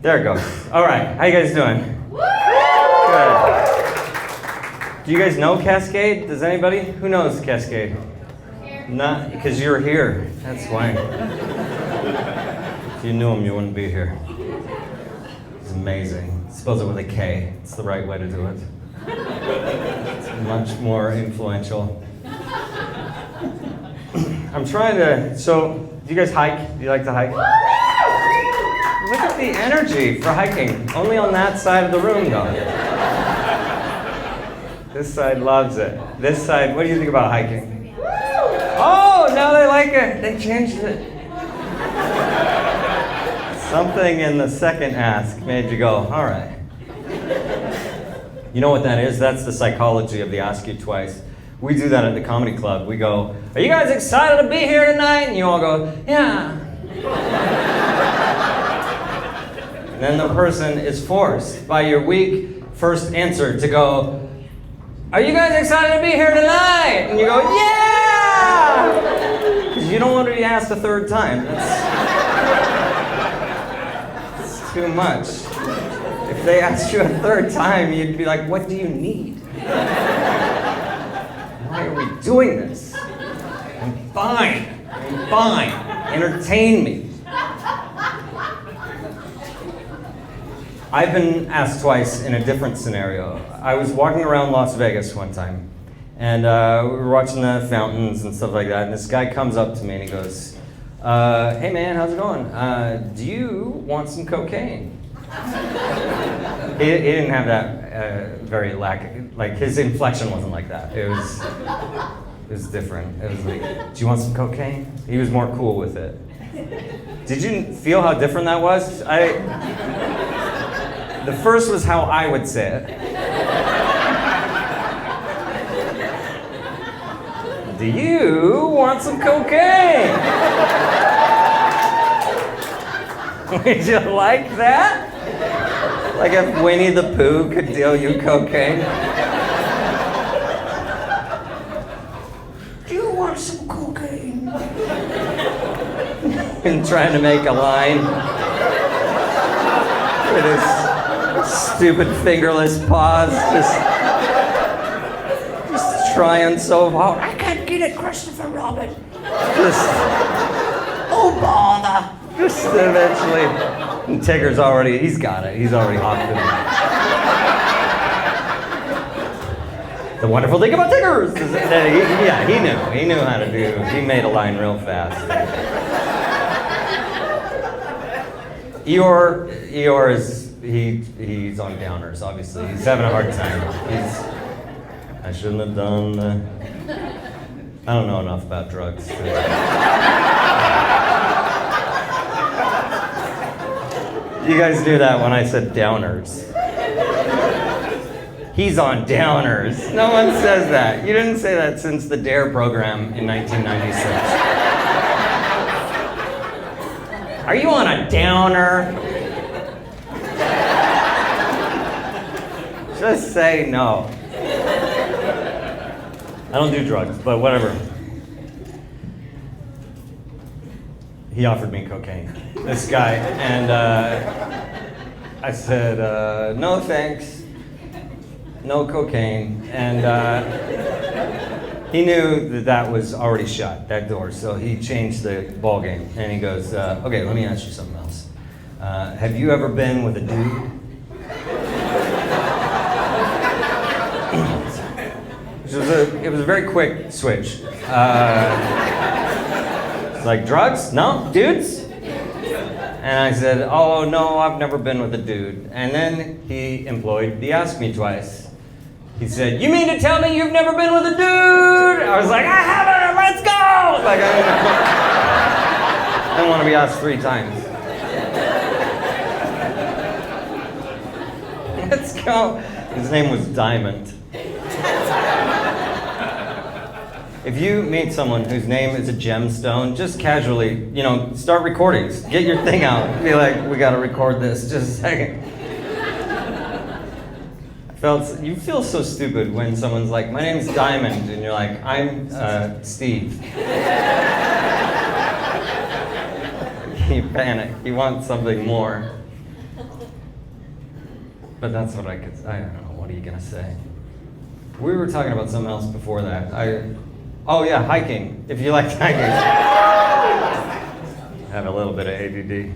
There it goes. All right, how you guys doing? Good. Do you guys know Cascade? Does anybody? Who knows Cascade? Not because you're here. That's why. If you knew him, you wouldn't be here. It's amazing. Spells it with a K. It's the right way to do it. It's much more influential. I'm trying to. So, do you guys hike? Do you like to hike? Look at the energy for hiking. Only on that side of the room, though. This side loves it. This side, what do you think about hiking? Oh, now they like it. They changed it. Something in the second ask made you go, all right. You know what that is? That's the psychology of the ask you twice. We do that at the comedy club. We go, are you guys excited to be here tonight? And you all go, yeah. And then the person is forced by your weak first answer to go, are you guys excited to be here tonight? And you go, yeah! Because you don't want to be asked a third time. That's too much. If they asked you a third time, you'd be like, what do you need? Why are we doing this? I'm fine. Entertain me. I've been asked twice in a different scenario. I was walking around Las Vegas one time, and we were watching the fountains and stuff like that, and this guy comes up to me and he goes, hey man, how's it going? Do you want some cocaine? He didn't have that very like his inflection wasn't like that. It was different. It was like, do you want some cocaine? He was more cool with it. Did you feel how different that was? The first was how I would say it. Do you want some cocaine? Would you like that? Like if Winnie the Pooh could deal you cocaine? Do you want some cocaine? And trying to make a line. With his stupid fingerless paws, just trying so hard. I can't get it, Christopher Robin. Oh bother. Just eventually, and Tigger's already, he's got it. He's already hopped in. The wonderful thing about Tiggers is that he knew how to do. He made a line real fast. Eeyore is. He's on downers, obviously. He's having a hard time. I shouldn't have done I don't know enough about drugs. You guys knew that when I said downers. He's on downers. No one says that. You didn't say that since the DARE program in 1996. Are you on a downer? Just say no. I don't do drugs, but whatever. He offered me cocaine, this guy, and I said, no thanks, no cocaine, and he knew that was already shut, that door, so he changed the ball game, and he goes, okay, let me ask you something else. Have you ever been with a dude? It was a very quick switch. It's like, drugs? No? Dudes? And I said, oh, no, I've never been with a dude. And then he employed the ask me twice. He said, you mean to tell me you've never been with a dude? I was like, I haven't, let's go! Like, I didn't want to be asked 3 times. Let's go. His name was Diamond. If you meet someone whose name is a gemstone, just casually, start recording. Get your thing out. Be like, we gotta record this. Just a second. You feel so stupid when someone's like, my name's Diamond, and you're like, I'm Steve. You panic. You want something more. But that's what I don't know, what are you gonna say? We were talking about something else before that. Oh yeah, hiking, if you like hiking. I have a little bit of ADD.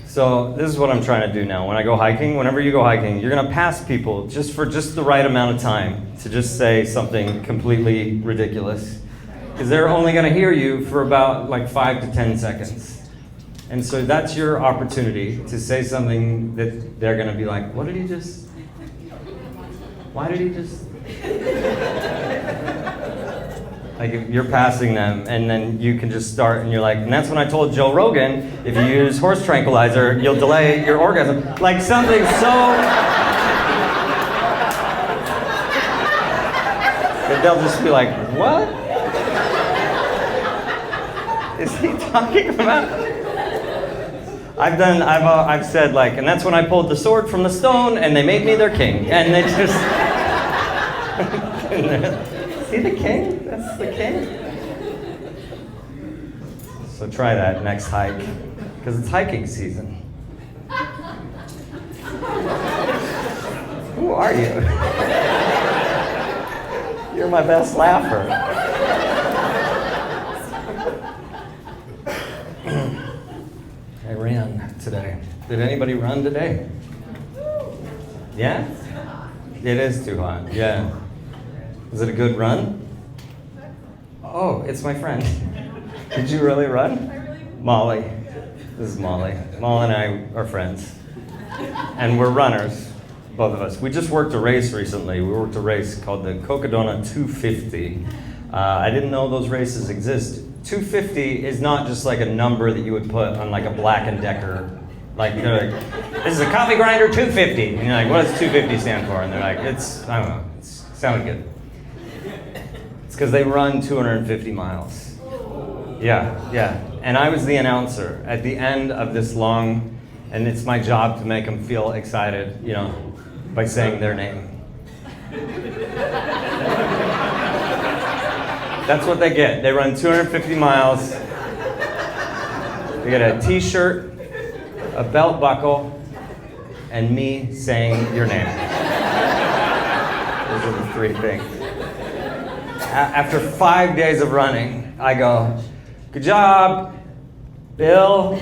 So this is what I'm trying to do now. When I go hiking, whenever you go hiking, you're gonna pass people just for just the right amount of time to just say something completely ridiculous. Because they're only gonna hear you for about like 5 to 10 seconds. And so that's your opportunity to say something that they're gonna be like, what did he just, why did he just? Like if you're passing them and then you can just start and you're like, and that's when I told Joe Rogan, if you use horse tranquilizer, you'll delay your orgasm. Like something so, that they'll just be like, what is he talking about? I've said like, and that's when I pulled the sword from the stone and they made me their king. And they just, is he the king? That's the king? So try that next hike, because it's hiking season. Who are you? You're my best laugher. I ran today. Did anybody run today? Yeah? It is too hot, yeah. Was it a good run? Oh, it's my friend. Did you really run? Molly. This is Molly. Molly and I are friends. And we're runners, both of us. We just worked a race recently. We worked a race called the Cocodona 250. I didn't know those races exist. 250 is not just like a number that you would put on like a Black & Decker. Like, they're like, this is a coffee grinder 250. And you're like, what does 250 stand for? And they're like, I don't know, it sounded good. It's because they run 250 miles. Yeah. And I was the announcer at the end of this long, and it's my job to make them feel excited, by saying their name. That's what they get. They run 250 miles. They get a t-shirt, a belt buckle, and me saying your name. Those are the three things. After 5 days of running, I go, good job, Bill.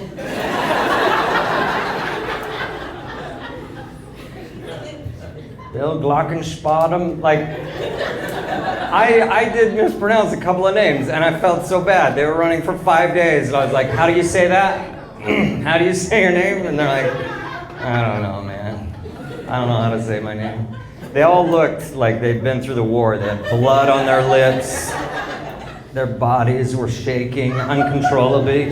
Bill Glockenspottem. Like, I did mispronounce a couple of names, and I felt so bad. They were running for 5 days, and I was like, how do you say that? How do you say your name? And they're like, I don't know, man. I don't know how to say my name. They all looked like they'd been through the war. They had blood on their lips. Their bodies were shaking uncontrollably.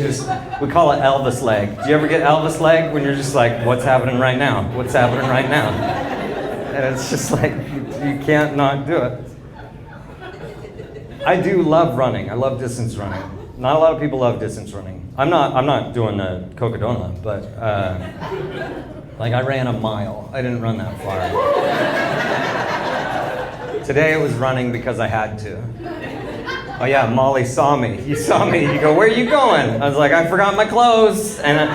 We call it Elvis leg. Do you ever get Elvis leg when you're just like, what's happening right now? What's happening right now? And it's just like, you can't not do it. I do love running. I love distance running. Not a lot of people love distance running. I'm not doing the Cocodona, but like I ran a mile. I didn't run that far. Today it was running because I had to. Oh yeah, Molly saw me. You saw me. You go, where are you going? I was like, I forgot my clothes. And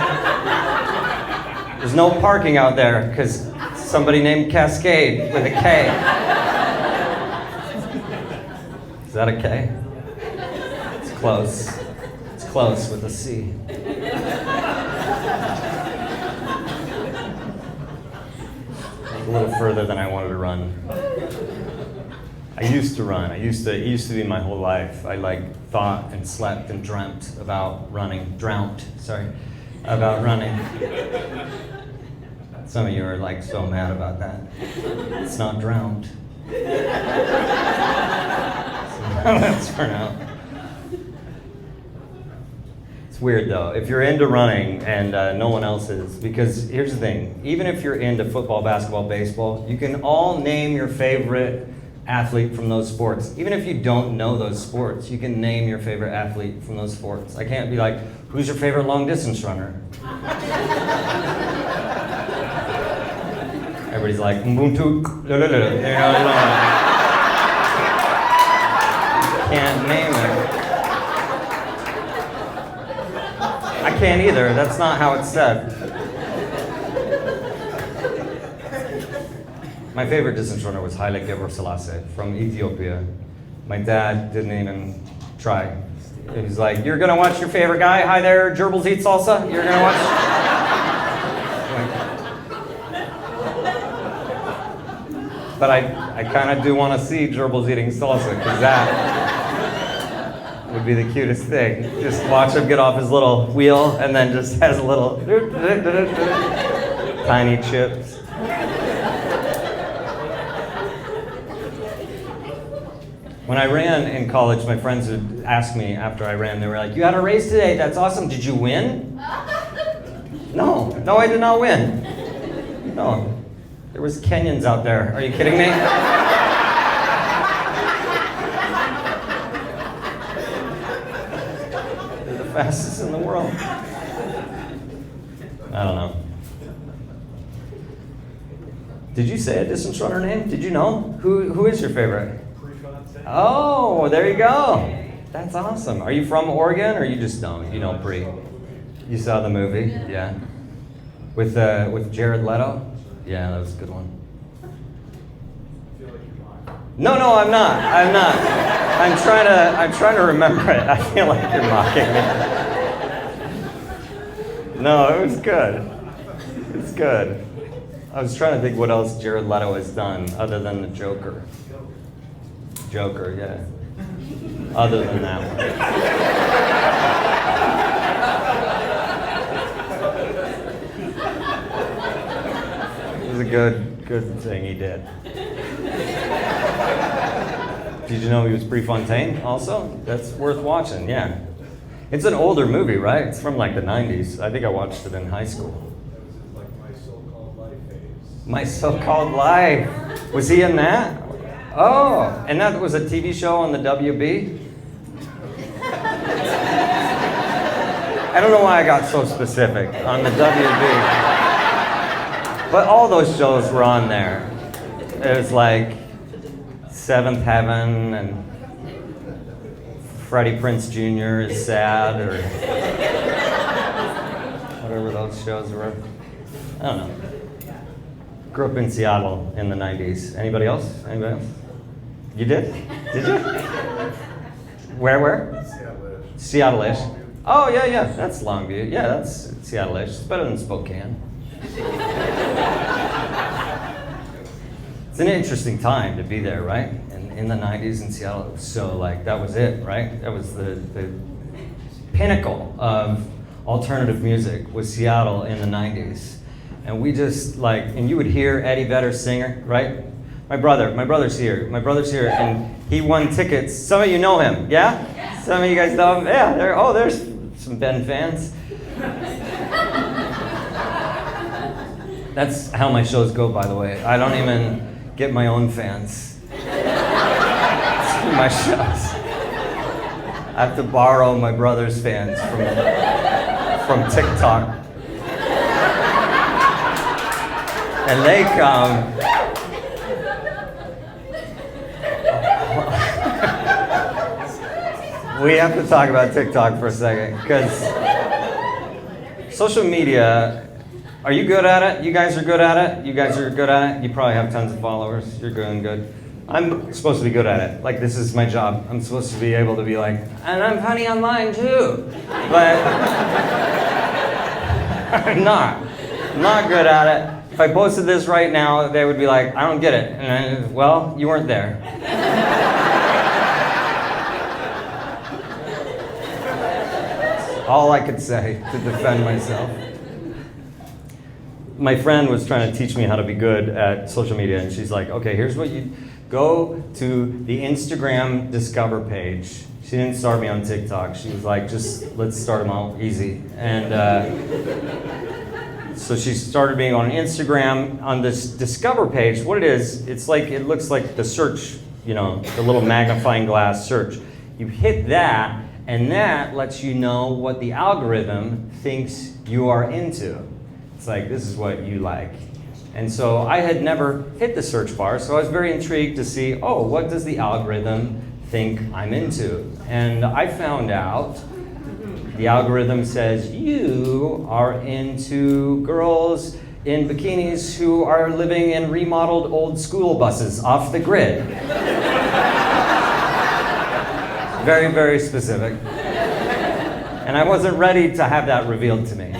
there's no parking out there because somebody named Cascade with a K. Is that a K? It's close. It's close with a C. A little further than I wanted to run. I used to run. It used to be my whole life. I thought and slept and dreamt about running. About running. Some of you are so mad about that. It's not drowned. Let's turn out. It's weird though, if you're into running and no one else is, because here's the thing, even if you're into football, basketball, baseball, you can all name your favorite athlete from those sports. Even if you don't know those sports, you can name your favorite athlete from those sports. I can't be like, who's your favorite long distance runner? Everybody's like, Ubuntu, can't name it. I can't either. That's not how it's said. My favorite distance runner was Haile Gebrselassie from Ethiopia. My dad didn't even try. He's like, you're gonna watch your favorite guy? Hi there, gerbils eat salsa? You're gonna watch? But I kind of do want to see gerbils eating salsa, because that would be the cutest thing. Just watch him get off his little wheel and then just has a little tiny chips. When I ran in college, my friends would ask me after I ran, they were like, you had a race today, that's awesome, did you win? No, I did not win. No, there was Kenyans out there, are you kidding me? They're the fastest in the world. I don't know. Did you say a distance runner name? Did you know? Who is your favorite? Oh, there you go. That's awesome. Are you from Oregon, or you just don't? You know Bree? You saw the movie? Yeah. With Jared Leto? Yeah, that was a good one. No, I'm not. I'm trying to remember it. I feel like you're mocking me. No, it was good. It's good. I was trying to think what else Jared Leto has done other than the Joker. Joker, yeah. Other than that one. It was a good thing he did. Did you know he was Prefontaine also? That's worth watching, yeah. It's an older movie, right? It's from like the 90s. I think I watched it in high school. That was like My So-Called Life phase. My So-Called Life. Was he in that? Oh, and that was a TV show on the WB? I don't know why I got so specific on the WB. But all those shows were on there. It was like Seventh Heaven and Freddie Prinze Jr. is Sad, or whatever those shows were. I don't know. Grew up in Seattle in the 90s. Anybody else? You did? Did you? Where? Seattle-ish. Seattle-ish. Oh, yeah. That's Longview. Yeah, that's Seattle-ish. It's better than Spokane. It's an interesting time to be there, right? And in the 90s in Seattle, it was so like, that was it, right? That was the pinnacle of alternative music, was Seattle in the 90s. And we just like, and you would hear Eddie Vedder singer, right? My brother's here, and he won tickets. Some of you know him, yeah? Some of you guys know him, yeah. There's some Ben fans. That's how my shows go, by the way. I don't even get my own fans to my shows. I have to borrow my brother's fans from TikTok. And they come. We have to talk about TikTok for a second, because social media, are you good at it? You guys are good at it? You guys are good at it? You probably have tons of followers. You're doing good. I'm supposed to be good at it. Like, this is my job. I'm supposed to be able to be like, and I'm funny online too. But I'm not good at it. If I posted this right now, they would be like, I don't get it. And well, you weren't there. All I could say to defend myself. My friend was trying to teach me how to be good at social media, and she's like, okay, here's what you go to the Instagram Discover page. She didn't start me on TikTok. She was like, just let's start them out easy. And so she started being on Instagram. On this Discover page, what it is, it's like, it looks like the search, the little magnifying glass search. You hit that, and that lets you know what the algorithm thinks you are into. It's like, this is what you like. And so I had never hit the search bar, so I was very intrigued to see, what does the algorithm think I'm into? And I found out the algorithm says you are into girls in bikinis who are living in remodeled old school buses off the grid. Very, very specific. And I wasn't ready to have that revealed to me.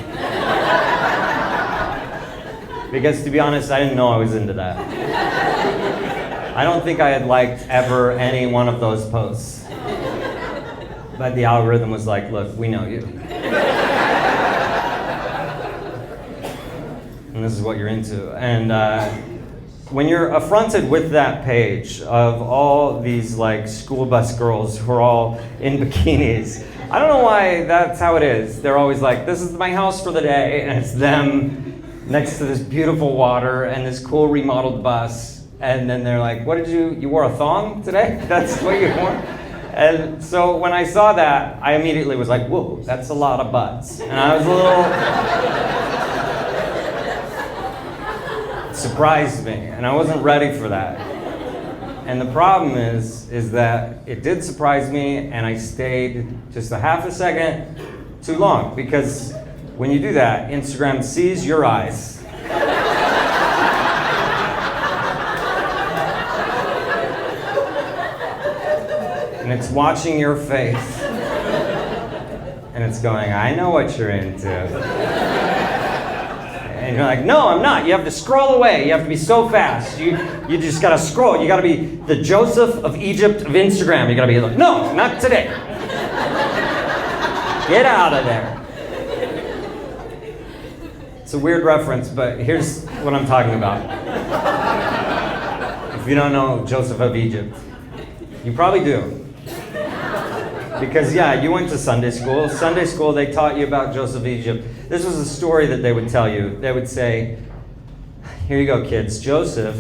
Because to be honest, I didn't know I was into that. I don't think I had liked ever any one of those posts. But the algorithm was like, look, we know you. And this is what you're into. And when you're affronted with that page of all these like school bus girls who are all in bikinis, I don't know why that's how it is. They're always like, this is my house for the day, and it's them next to this beautiful water and this cool remodeled bus. And then they're like, what did you wore a thong today? That's what you wore? And so when I saw that, I immediately was like, whoa, that's a lot of butts. And I was a little surprised me, and I wasn't ready for that. And the problem is that it did surprise me, and I stayed just a half a second too long, because when you do that, Instagram sees your eyes. And it's watching your face. And it's going, I know what you're into. And you're like, no, I'm not. You have to scroll away. You have to be so fast. You just gotta scroll. You gotta be the Joseph of Egypt of Instagram. You gotta be like, no, not today. Get out of there. It's a weird reference, but here's what I'm talking about. If you don't know Joseph of Egypt, you probably do. Because yeah, you went to Sunday school. Sunday school, they taught you about Joseph of Egypt. This was a story that they would tell you. They would say, here you go, kids. Joseph,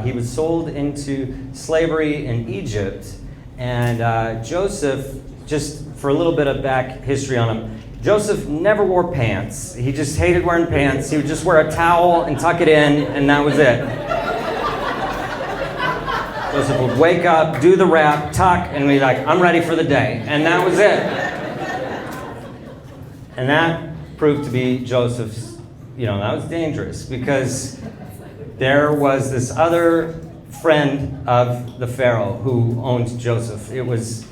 he was sold into slavery in Egypt. And Joseph, just for a little bit of back history on him, Joseph never wore pants. He just hated wearing pants. He would just wear a towel and tuck it in, and that was it. Joseph would wake up, do the wrap, tuck, and be like, I'm ready for the day. And that was it. And that proved to be Joseph's, that was dangerous, because there was this other friend of the Pharaoh who owned Joseph. It was,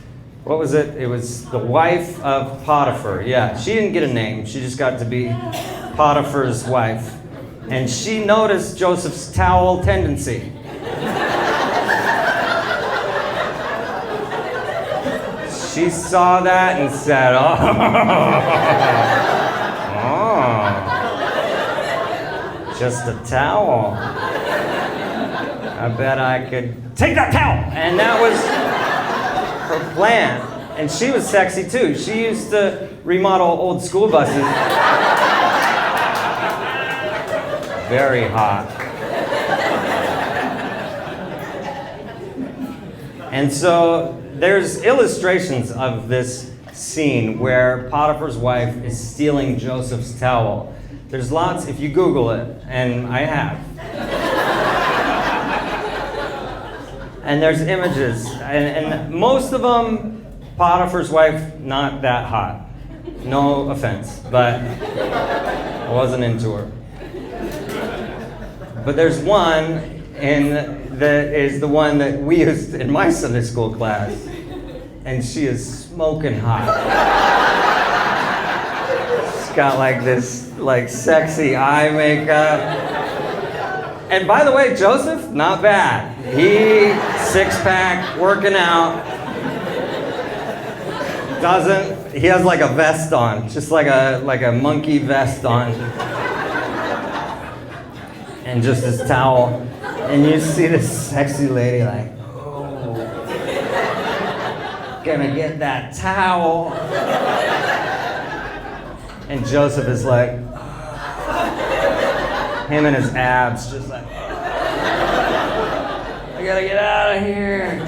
what was it? It was the wife of Potiphar. Yeah, she didn't get a name. She just got to be Potiphar's wife. And she noticed Joseph's towel tendency. She saw that and said, oh, just a towel. I bet I could take that towel. And that was her plan. And she was sexy too. She used to remodel old school buses. Very hot. And so there's illustrations of this scene where Potiphar's wife is stealing Joseph's towel. There's lots, if you Google it, and I have. And there's images, and most of them, Potiphar's wife, not that hot. No offense, but I wasn't into her. But there's one that is the one that we used in my Sunday school class, and she is smoking hot. She's got like this sexy eye makeup. And by the way, Joseph, not bad. He six-pack, working out. He has like a vest on, just like a monkey vest on. And just his towel. And you see this sexy lady like, oh, gonna get that towel. And Joseph is like, him and his abs just like, I gotta get out of here.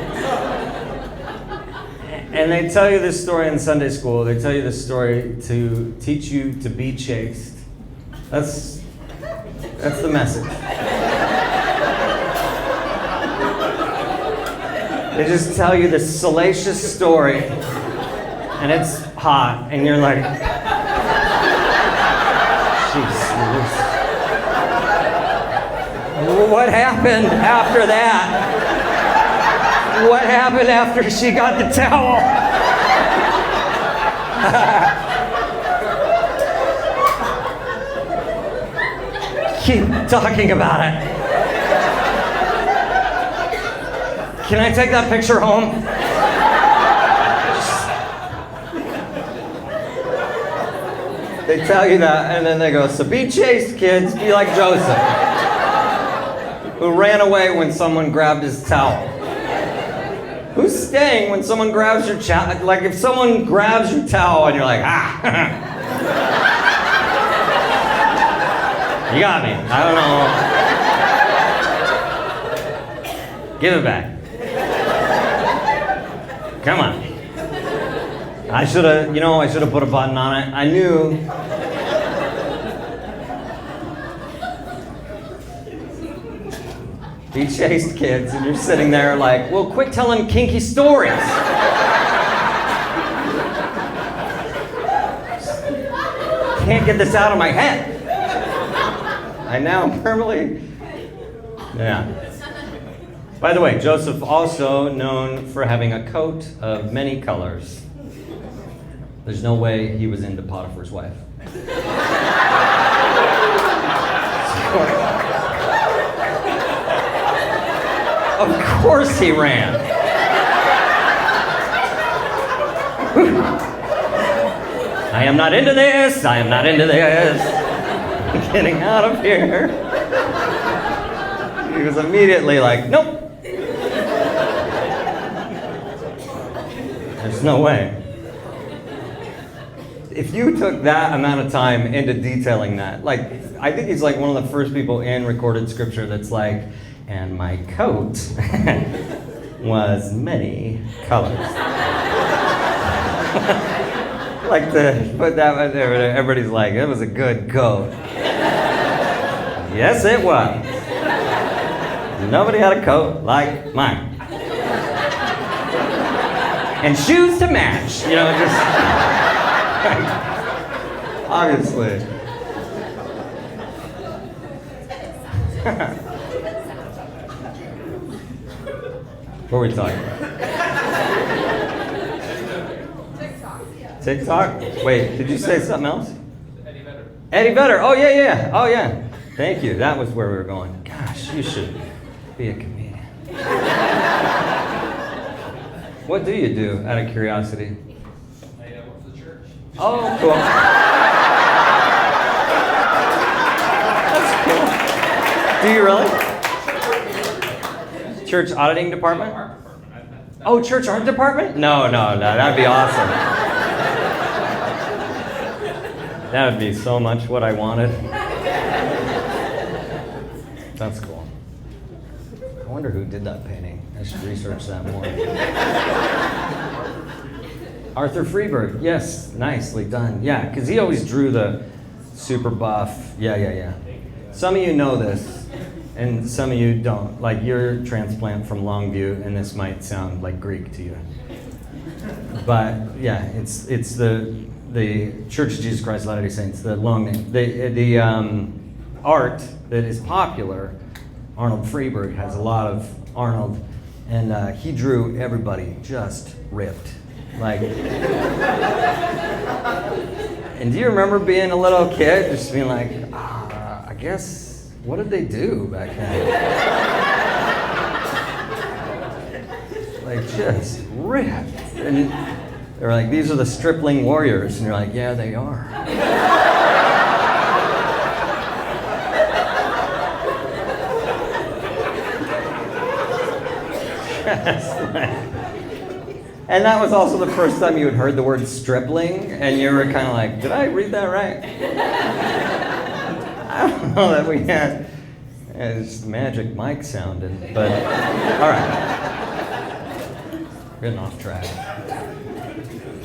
And they tell you this story in Sunday school. They tell you this story to teach you to be chaste. That's the message. They just tell you this salacious story, and it's hot, and you're like, jeez. what happened after that? What happened after she got the towel? Keep talking about it. Can I take that picture home? They tell you that, and then they go, so be chaste, kids. Be like Joseph, who ran away when someone grabbed his towel. Who's staying when someone grabs your towel? Like, if someone grabs your towel and you're like, ah. You got me. I don't know. Give it back. Come on. I should have put a button on it. I knew. Be chaste, kids, and you're sitting there like, well, quit telling kinky stories. Can't get this out of my head. I now permanently, yeah. By the way, Joseph also known for having a coat of many colors. There's no way he was into Potiphar's wife. Of course he ran. I am not into this. I am not into this. I'm getting out of here. He was immediately like, nope. There's no way. If you took that amount of time into detailing that, like, I think he's like one of the first people in recorded scripture that's like, and my coat was many colors. Like to put that there, everybody's like, it was a good coat. Yes, it was. Nobody had a coat like mine. And shoes to match, you know, just obviously. What were we talking about? TikTok? Wait, did you say something else? Eddie Vedder. Eddie Vedder. Oh, yeah, yeah. Oh, yeah. Thank you. That was where we were going. Gosh, you should be a comedian. What do you do, out of curiosity? I work for the church. Oh, cool. That's cool. Do you really? Church auditing department? Art department. Oh, church art department? No, that'd be awesome. That would be so much what I wanted. That's cool. I wonder who did that painting. I should research that more. Arthur Freeberg. Yes, nicely done. Yeah, because he always drew the super buff. Yeah. Some of you know this, and some of you don't. Like, you're a transplant from Longview, and this might sound like Greek to you. But yeah, it's the Church of Jesus Christ of Latter-day Saints, the long name. The art that is popular, Arnold Freeberg has a lot of Arnold, and he drew everybody just ripped. Like, and do you remember being a little kid, just being like, I guess, what did they do back then? Like, just ripped. And they're like, these are the stripling warriors. And you're like, yeah, they are. And that was also the first time you had heard the word stripling, and you were kind of like, did I read that right? I don't know that we had this magic mic sounded, but all right. Getting off track.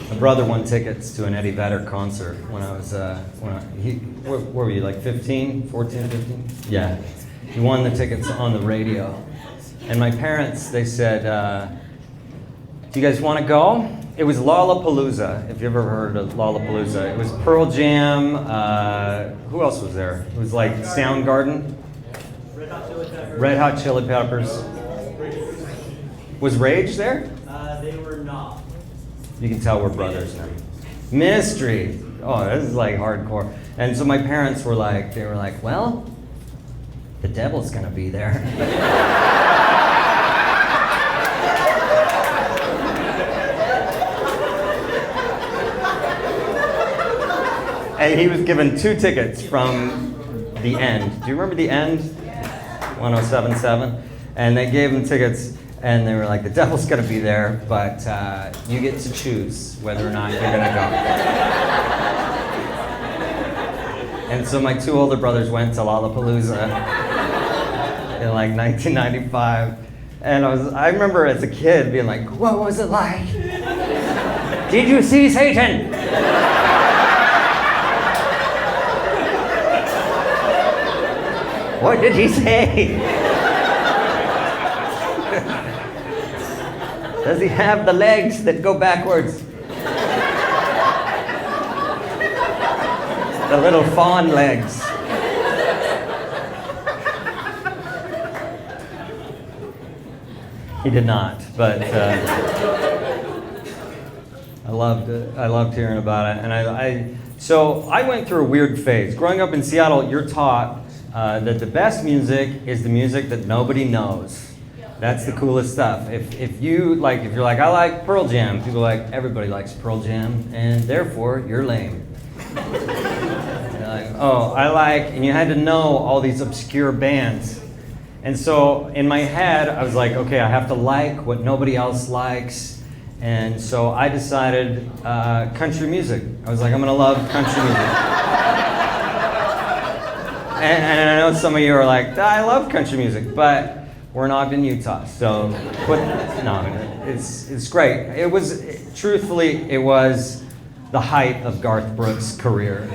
My brother won tickets to an Eddie Vedder concert when I was, where were you, like 15, 14, 15? Yeah. He won the tickets on the radio. And my parents, they said, do you guys want to go? It was Lollapalooza, if you ever heard of Lollapalooza. It was Pearl Jam, who else was there? It was like Soundgarden. Red Hot Chili Peppers. Red Hot Chili Peppers. Was Rage there? They were not. You can tell we're brothers now. Ministry. Oh, this is like hardcore. And so my parents were like, well, the devil's gonna be there. And he was given 2 tickets from The End. Do you remember The End? 1077. And they gave him tickets, and they were like, the devil's gonna be there, but you get to choose whether or not you're gonna go. And so my 2 older brothers went to Lollapalooza in like 1995. And I remember as a kid being like, what was it like? Did you see Satan? What did he say? Does he have the legs that go backwards? The little fawn legs. He did not, but I loved it. I loved hearing about it, and so I went through a weird phase. Growing up in Seattle, you're taught that the best music is the music that nobody knows. That's the coolest stuff. If you're like, I like Pearl Jam, people are like, everybody likes Pearl Jam, and therefore you're lame. You're like, oh, and you had to know all these obscure bands. And so in my head, I was like, okay, I have to like what nobody else likes. And so I decided country music. I was like, I'm gonna love country music. And I know some of you are like, I love country music, but we're not in Utah, so it's great. It was the height of Garth Brooks' career,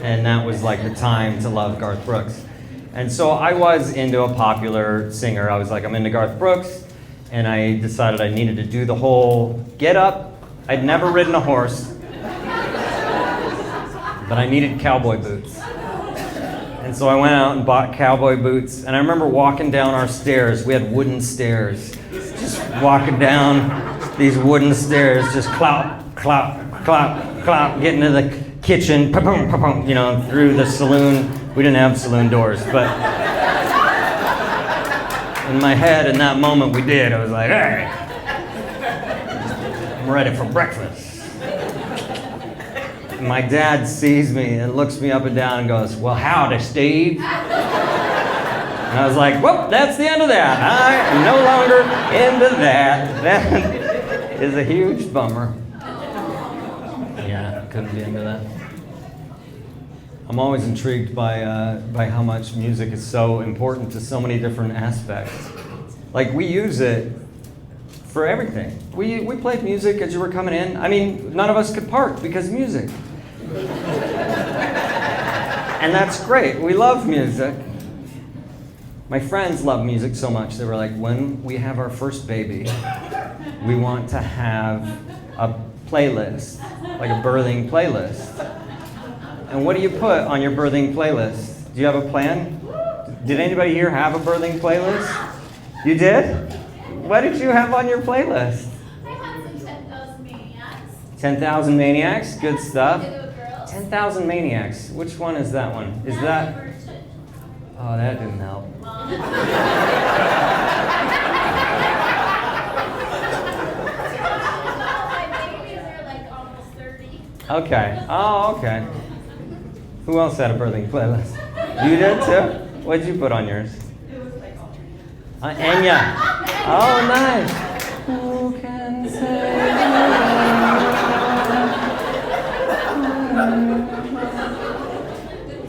and that was like the time to love Garth Brooks. And so I was into a popular singer. I was like, I'm into Garth Brooks, and I decided I needed to do the whole get up. I'd never ridden a horse, but I needed cowboy boots. And so I went out and bought cowboy boots, and I remember walking down our stairs. We had wooden stairs. Just walking down these wooden stairs, just clop, clop, clop, clop, getting to the kitchen, pa-pum, pa-pum, through the saloon. We didn't have saloon doors, but in my head, in that moment, we did. I was like, hey, I'm ready for breakfast. My dad sees me and looks me up and down and goes, well, howdy, Steve. And I was like, well, that's the end of that. I am no longer into that. That is a huge bummer. Yeah, couldn't be into that. I'm always intrigued by how much music is so important to so many different aspects. Like, we use it for everything. We played music as you were coming in. I mean, none of us could park because of music. And that's great. We love music. My friends love music so much, they were like, when we have our first baby, we want to have a playlist, like a birthing playlist. And what do you put on your birthing playlist? Do you have a plan? Did anybody here have a birthing playlist? You did? What did you have on your playlist? I had some 10,000 Maniacs. 10,000 Maniacs, good stuff. Together with girls. 10,000 Maniacs, which one is that one? Is that? Oh, that didn't help. My babies are like almost 30. Okay. Oh, okay. Who else had a birthing playlist? You did too? What'd you put on yours? It was like Enya. Oh, nice. Who can say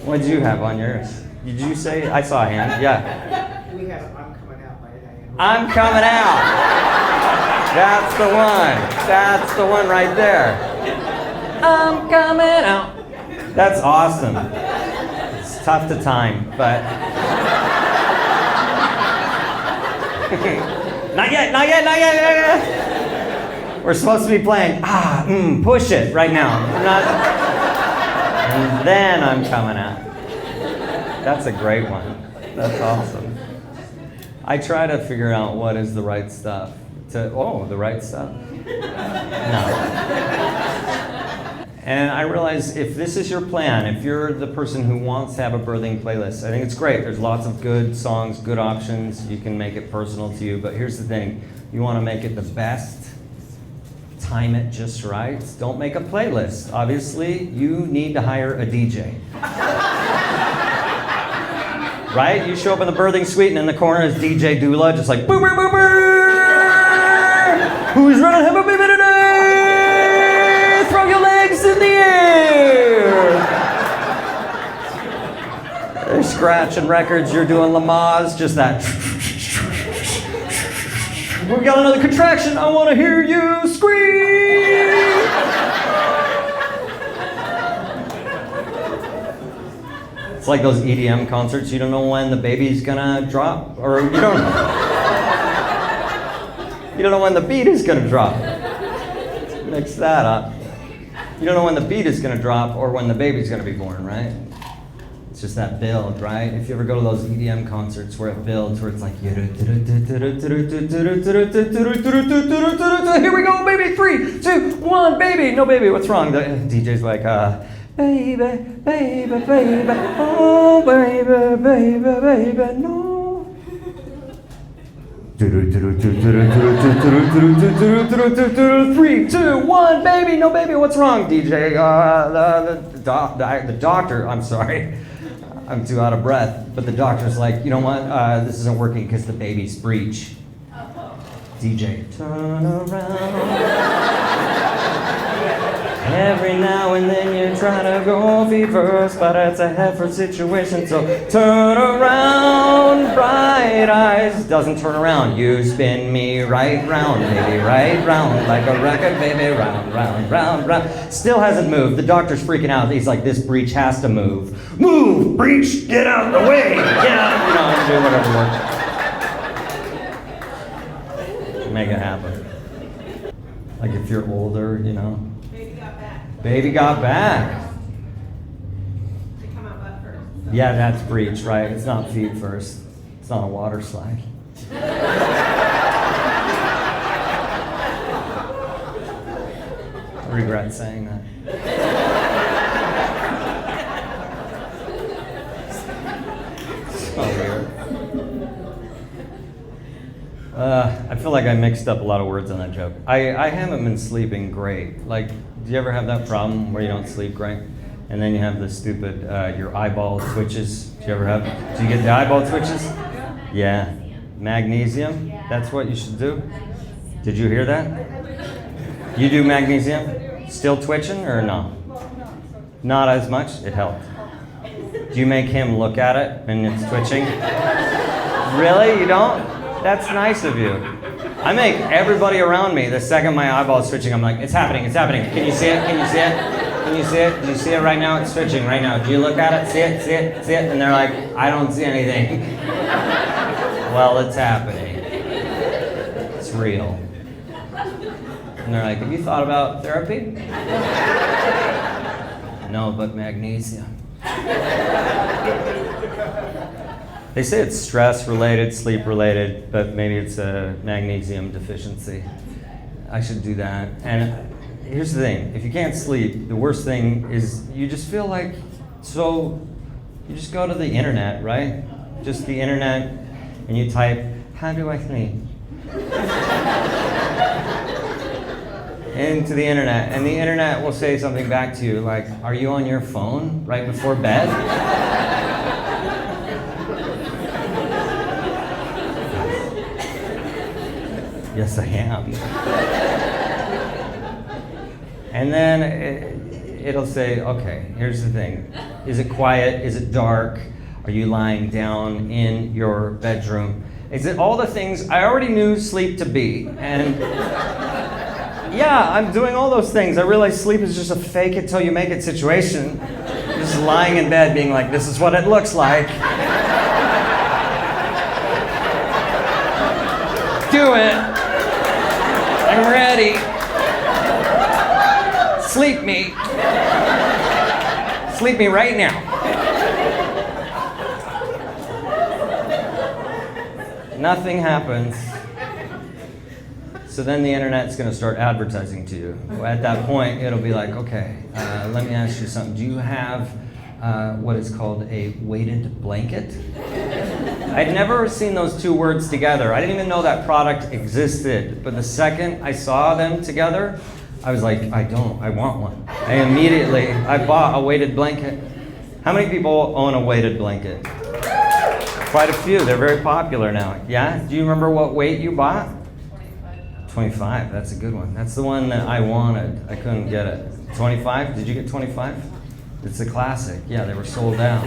What'd you have on yours? Did you say? I saw a hand. Yeah. We have I'm Coming Out by Diane. I'm coming out. That's the one. That's the one right there. I'm coming out. That's awesome. It's tough to time, but not yet, not yet, not yet, not yet. We're supposed to be playing push it right now. We're not. And then I'm coming out. That's a great one. That's awesome. I try to figure out what is the right stuff. The right stuff? No. And I realize if this is your plan, if you're the person who wants to have a birthing playlist, I think it's great. There's lots of good songs, good options. You can make it personal to you. But here's the thing. You want to make it the best. Time it just right. Don't make a playlist. Obviously, you need to hire a DJ. Right? You show up in the birthing suite and in the corner is DJ Dula, just like, boo, boo, boo, boo! Who's ready to have a baby today? Throw your legs in the air! They're scratching records, you're doing Lamaze, just that. We got another contraction, I want to hear you scream! It's like those EDM concerts, you don't know when the baby's gonna drop, or you don't know when the beat is gonna drop. Mix that up. You don't know when the beat is gonna drop or when the baby's gonna be born, right? It's just that build, right? If you ever go to those EDM concerts where it builds, where it's like, here we go, baby, 3, 2, 1, baby, no baby, what's wrong? The DJ's like, baby, baby, baby, oh, baby, baby, baby, no. 3, 2, 1, baby, no baby, what's wrong, DJ? The doctor, I'm sorry, I'm too out of breath, but the doctor's like, you know what, this isn't working because the baby's breech. DJ, turn around. Every now and then you try to go feet first, but it's a heifer situation, so turn around, bright eyes. Doesn't turn around, you spin me right round, baby, right round, like a record, baby, round, round, round, round. Still hasn't moved, the doctor's freaking out, he's like, this breech has to move. Move, breech, get out of the way, get out, do whatever works. Make it happen. Like if you're older, Baby got back. They come out butt first. Yeah, that's breech, right? It's not feet first. It's not a water slide. I regret saying that. So weird. I feel like I mixed up a lot of words on that joke. I haven't been sleeping great. Like, do you ever have that problem where you don't sleep great? And then you have the stupid, your eyeball twitches. Do you get the eyeball twitches? Yeah. Magnesium? That's what you should do? Did you hear that? You do magnesium? Still twitching or no? Not as much? It helped. Do you make him look at it and it's twitching? Really? You don't? That's nice of you. I make everybody around me, the second my eyeball is twitching, I'm like, it's happening, it's happening. Can you see it? Can you see it? Can you see it? Do you see it right now? It's twitching right now. Do you look at it? See it? See it? See it? And they're like, I don't see anything. Well, it's happening. It's real. And they're like, have you thought about therapy? No, but magnesium. They say it's stress-related, sleep-related, but maybe it's a magnesium deficiency. I should do that. And here's the thing. If you can't sleep, the worst thing is you just feel like, you just go to the internet, right? Just the internet, and you type, how do I sleep? Into the internet, and the internet will say something back to you like, are you on your phone right before bed? Yes, I am. And then it'll say, okay, here's the thing. Is it quiet? Is it dark? Are you lying down in your bedroom? Is it all the things I already knew sleep to be? And yeah, I'm doing all those things. I realize sleep is just a fake it till you make it situation. Just lying in bed being like, this is what it looks like. Do it. I'm ready. Sleep me. Sleep me right now. Nothing happens. So then the internet's going to start advertising to you. At that point, it'll be like, okay, let me ask you something. Do you have what is called a weighted blanket? I'd never seen those two words together. I didn't even know that product existed. But the second I saw them together, I was like, I want one. I bought a weighted blanket. How many people own a weighted blanket? Quite a few. They're very popular now. Yeah? Do you remember what weight you bought? 25. That's a good one. That's the one that I wanted. I couldn't get it. 25? Did you get 25? It's a classic. Yeah, they were sold out.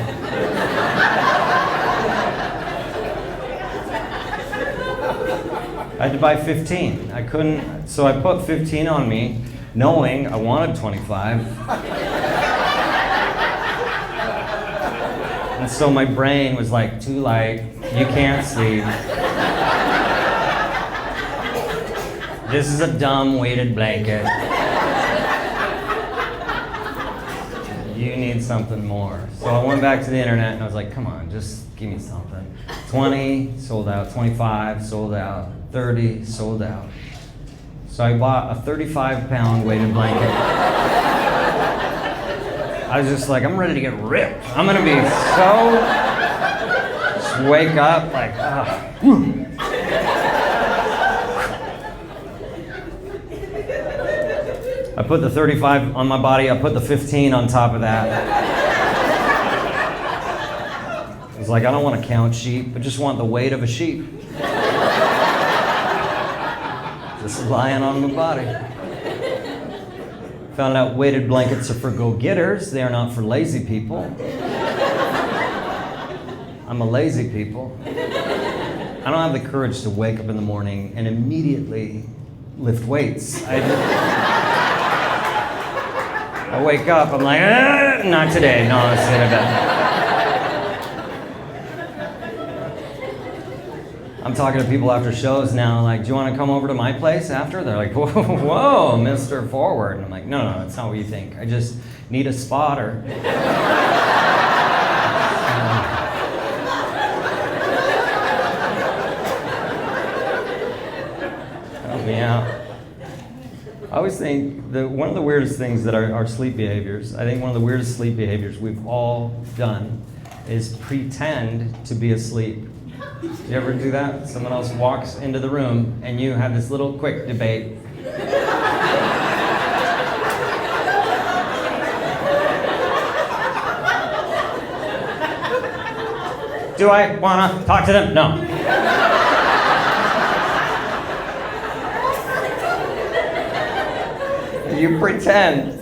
I had to buy 15. I couldn't, so I put 15 on me, knowing I wanted 25. And so my brain was like, too light, you can't sleep. This is a dumb weighted blanket. You need something more. So I went back to the internet and I was like, come on, just give me something. 20, sold out. 25, sold out. 30, sold out. So I bought a 35-pound weighted blanket. I was just like, I'm ready to get ripped. I'm gonna be just wake up like, ah. I put the 35 on my body, I put the 15 on top of that. I was like, I don't want to count sheep, I just want the weight of a sheep. Just lying on my body. Found out weighted blankets are for go-getters, they are not for lazy people. I'm a lazy people. I don't have the courage to wake up in the morning and immediately lift weights. I wake up, I'm like, not today. No, let's sit in bed. I'm talking to people after shows now, like, do you want to come over to my place after? They're like, whoa, Mr. Forward. And I'm like, no, that's not what you think. I just need a spotter. Help me out. I always think that one of the weirdest things that are sleep behaviors, I think one of the weirdest sleep behaviors we've all done is pretend to be asleep. Do you ever do that? Someone else walks into the room and you have this little quick debate. Do I want to talk to them? No. You pretend.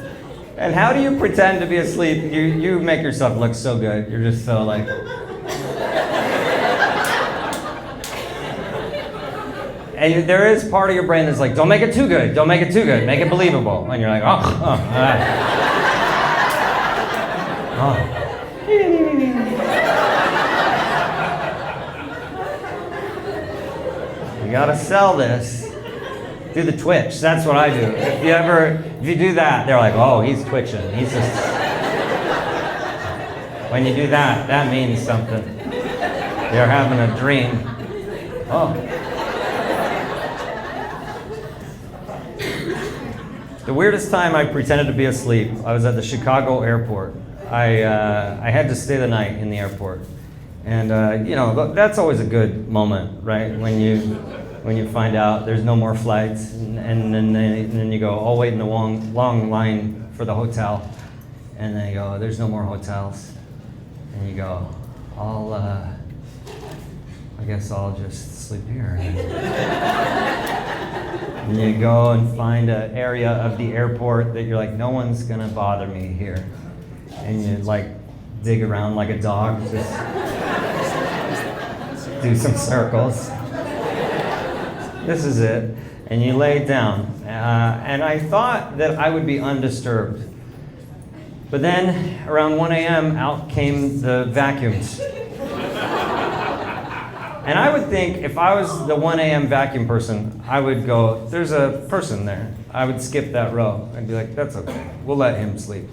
And how do you pretend to be asleep? You make yourself look so good. You're just so like... And there is part of your brain that's like, don't make it too good. Don't make it too good. Make it believable. And you're like, all right. You gotta sell this. Do the twitch. That's what I do. If you do that, they're like, oh, he's twitching. He's just... When you do that, that means something. You're having a dream. Oh. The weirdest time I pretended to be asleep, I was at the Chicago airport. I had to stay the night in the airport. And, that's always a good moment, right? When you find out there's no more flights, and then you go, I'll wait in the long line for the hotel. And then you go, there's no more hotels. And you go, I guess I'll just sleep here. And you go and find an area of the airport that you're like, no one's gonna bother me here. And you like dig around like a dog, just do some circles. This is it. And you lay down. And I thought that I would be undisturbed. But then around 1 a.m. out came the vacuums. And I would think if I was the 1 a.m. vacuum person, I would go, there's a person there. I would skip that row. I'd be like, that's okay. We'll let him sleep.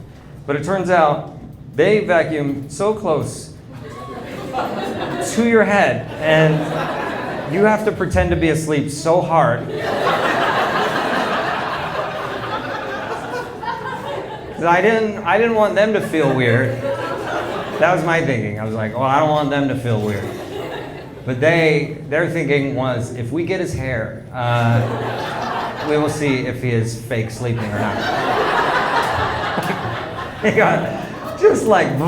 But it turns out they vacuum so close to your head. And you have to pretend to be asleep so hard. 'Cause I didn't want them to feel weird. That was my thinking. I was like, oh, I don't want them to feel weird. But their thinking was, if we get his hair, we will see if he is fake sleeping or not. He got just like, and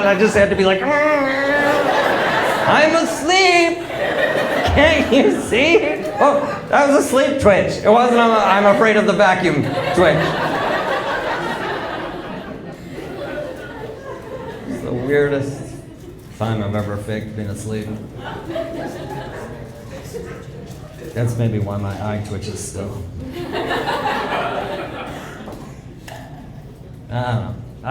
I just had to be like, I'm asleep. Can't you see? Oh, that was a sleep twitch. It wasn't I'm afraid of the vacuum twitch. It's the weirdest time I've ever faked being asleep. That's maybe why my eye twitches still. I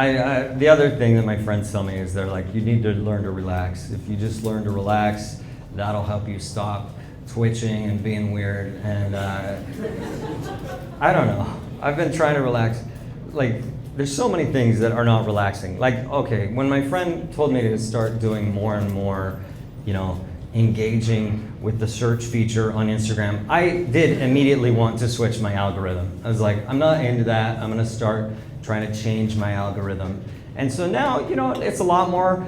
don't know. The other thing that my friends tell me is they're like, you need to learn to relax. If you just learn to relax, that'll help you stop twitching and being weird. And I don't know. I've been trying to relax. Like, there's so many things that are not relaxing. Like, okay, when my friend told me to start doing more and more, engaging with the search feature on Instagram, I did immediately want to switch my algorithm. I was like, I'm not into that. I'm gonna start trying to change my algorithm. And so now, it's a lot more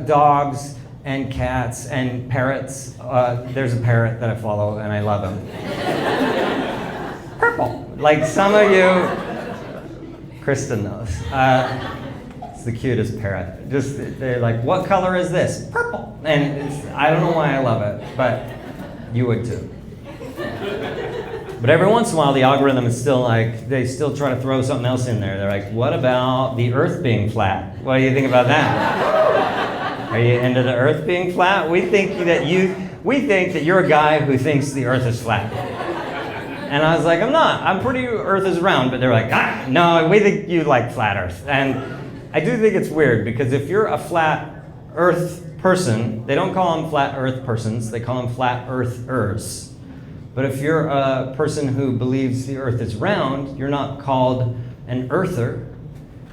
dogs and cats and parrots. There's a parrot that I follow and I love him. Purple. Like some of you, Kristen knows. It's the cutest parrot. They're like, what color is this? Purple. And I don't know why I love it, but you would too. But every once in a while, the algorithm is still like, they still try to throw something else in there. They're like, what about the Earth being flat? What do you think about that? Are you into the Earth being flat? We think that you're a guy who thinks the Earth is flat. And I was like, I'm not. I'm pretty Earth is round. But they're like, no, we think you like flat Earth. And I do think it's weird because if you're a flat Earth person, they don't call them flat Earth persons. They call them flat Earthers. But if you're a person who believes the Earth is round, you're not called an Earther.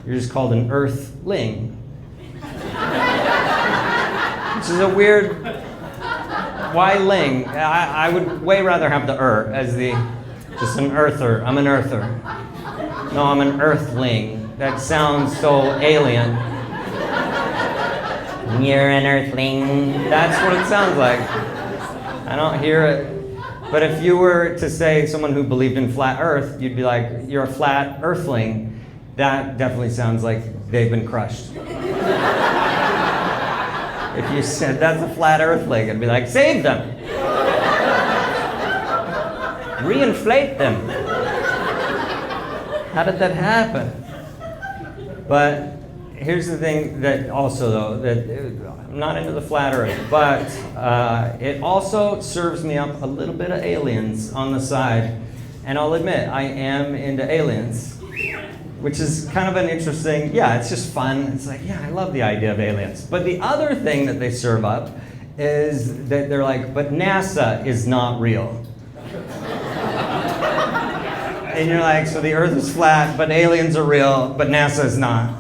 You're just called an Earthling. Which is a weird, why ling? I would way rather have the as just an Earther. I'm an Earther. No, I'm an Earthling. That sounds so alien. You're an Earthling. That's what it sounds like. I don't hear it. But if you were to say someone who believed in flat Earth, you'd be like, you're a flat Earthling. That definitely sounds like they've been crushed. If you said that's a flat Earthling, I'd be like, save them. Reinflate them. How did that happen? But here's the thing that also, though, that I'm not into the flat Earth, but it also serves me up a little bit of aliens on the side. And I'll admit, I am into aliens, which is kind of an interesting, it's just fun. It's like, I love the idea of aliens. But the other thing that they serve up is that they're like, but NASA is not real. And you're like, so the Earth is flat, but aliens are real, but NASA is not.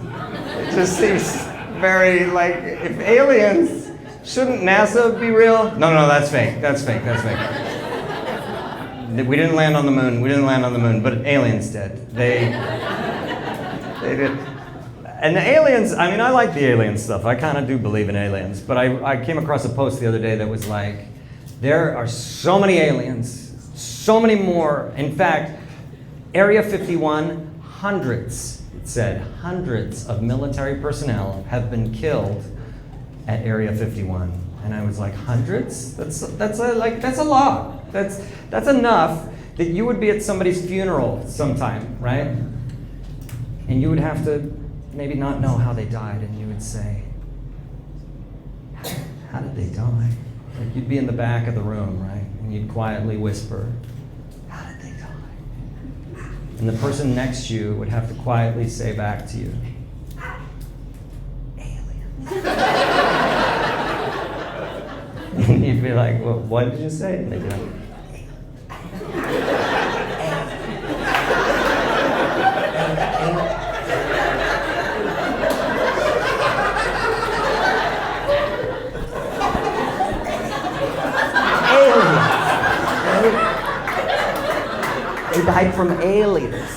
It just seems very like, if aliens, shouldn't NASA be real? No, that's fake. That's fake. We didn't land on the moon. But aliens did. They did. And the aliens, I like the alien stuff. I kind of do believe in aliens. But I came across a post the other day that was like, there are so many aliens, so many more. In fact, Area 51, hundreds of military personnel have been killed at Area 51. And I was like, hundreds? That's a lot. That's enough that you would be at somebody's funeral sometime, right? And you would have to maybe not know how they died, and you would say, how did they die? Like you'd be in the back of the room, right? And you'd quietly whisper, how did they die? And the person next to you would have to quietly say back to you, aliens. And you'd be like, well, what did you say? And they'd be like, hide from aliens.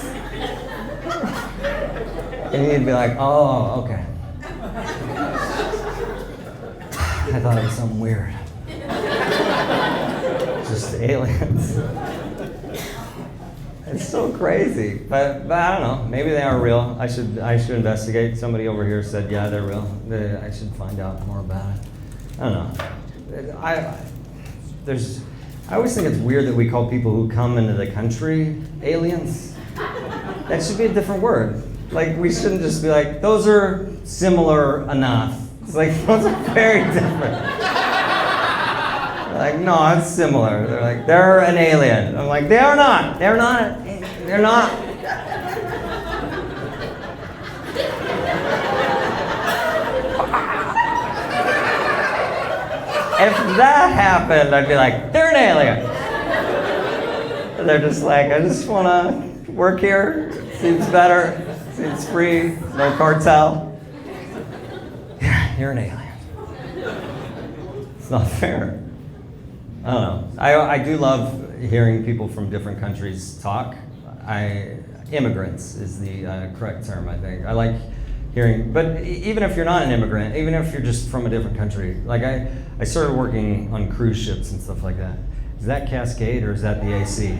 And he'd be like, oh, okay. I thought it was something weird. Just aliens. It's so crazy, but I don't know. Maybe they are real. I should investigate. Somebody over here said, yeah, they're real. I should find out more about it. I don't know. I always think it's weird that we call people who come into the country aliens. That should be a different word. Like, we shouldn't just be like, those are similar enough. It's like, those are very different. Like, no, it's similar. They're like, they're an alien. I'm like, they are not. They're not. They're not. If that happened, I'd be like, they're an alien. And they're just like, I just want to work here. It seems better. Seems free. No cartel. Yeah, you're an alien. It's not fair. I don't know. I do love hearing people from different countries talk. Immigrants is the correct term, I think. I like hearing, but even if you're not an immigrant, even if you're just from a different country, like I started working on cruise ships and stuff like that. Is that Cascade or is that the AC?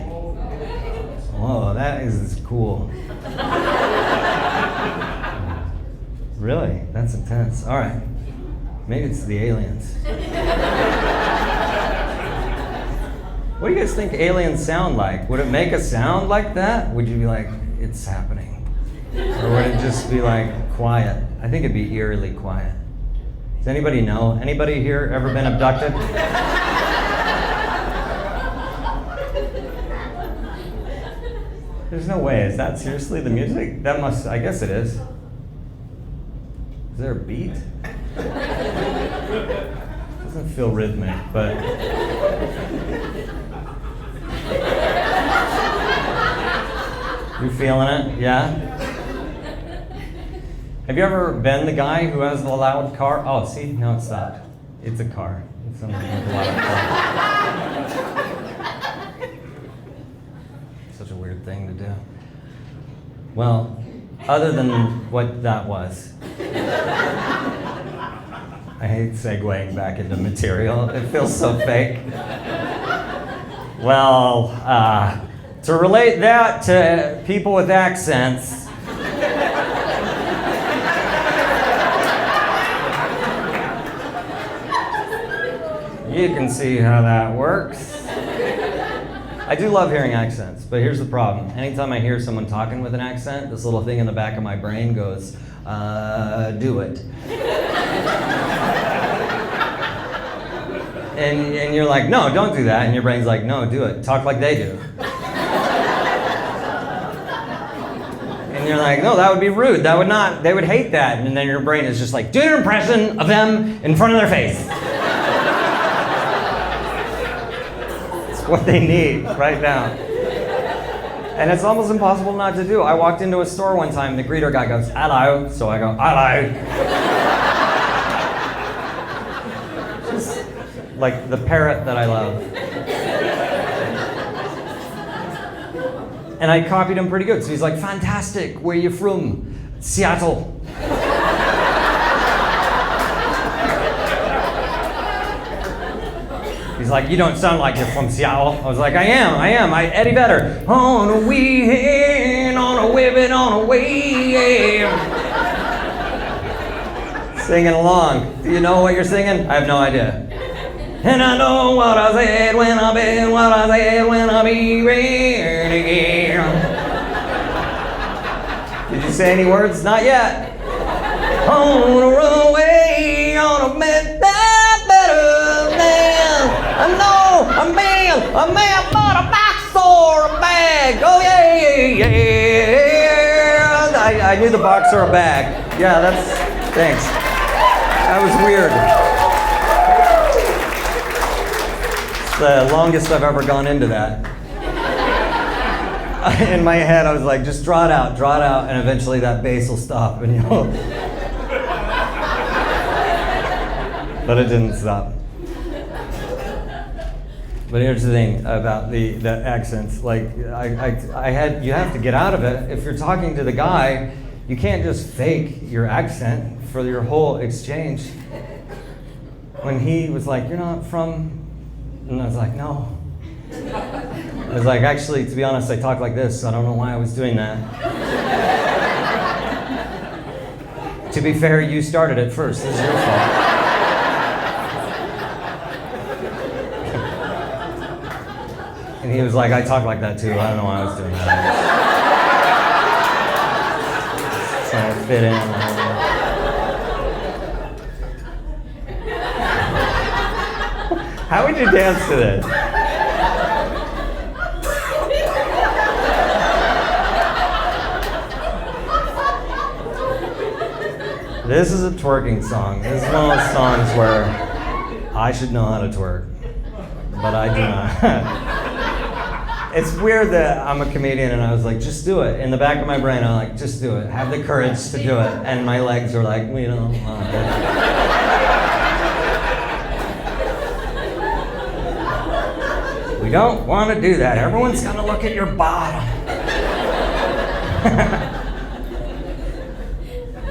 Whoa, that is cool. Really? That's intense. All right. Maybe it's the aliens. What do you guys think aliens sound like? Would it make a sound like that? Would you be like, it's happening? Or would it just be like quiet? I think it'd be eerily quiet. Does anybody know? Anybody here ever been abducted? There's no way. Is that seriously the music? That must, I guess it is. Is there a beat? Doesn't feel rhythmic, but. You feeling it? Yeah? Have you ever been the guy who has the loud car? Oh, see? No, it's not. It's a car. It's something with a loud car. Such a weird thing to do. Well, other than what that was, I hate segueing back into material. It feels so fake. Well, to relate that to people with accents, you can see how that works. I do love hearing accents, but here's the problem. Anytime I hear someone talking with an accent, this little thing in the back of my brain goes, do it. And you're like, no, don't do that. And your brain's like, no, do it. Talk like they do. And you're like, no, that would be rude. That would not, they would hate that. And then your brain is just like, do an impression of them in front of their face. It's what they need right now. And it's almost impossible not to do. I walked into a store one time, the greeter guy goes, hello. So I go, hello. Just like the parrot that I love. And I copied him pretty good. So he's like, fantastic, where you from? Seattle. He's like, you don't sound like you're from Seattle. I was like, I am. Eddie Vedder. On a weekend, on a whipping, on a wave. Singing along. Do you know what you're singing? I have no idea. And I know what I said when I been, what I said when I be ready again. Did you say any words? Not yet. On a runway, on a midnight better man. I know a man bought a box or a bag. Oh yeah. I knew the box or a bag. Yeah, thanks. That was weird. The longest I've ever gone into that. In my head, I was like, just draw it out, and eventually that bass will stop, and you'll. But it didn't stop. But here's the thing about the accents. Like you have to get out of it. If you're talking to the guy, you can't just fake your accent for your whole exchange. When he was like, "You're not from," and I was like, "No." I was like, "Actually, to be honest, I talk like this. So I don't know why I was doing that." To be fair, you started it first. This is your fault. And he was like, "I talk like that too. I don't know why I was doing that." Trying to fit in. How would you dance to this? This is a twerking song. This is one of those songs where I should know how to twerk, but I do not. It's weird that I'm a comedian and I was like, just do it. In the back of my brain, I'm like, just do it. Have the courage to do it. And my legs are like, we don't want it. We don't want to do that. Everyone's going to look at your bottom.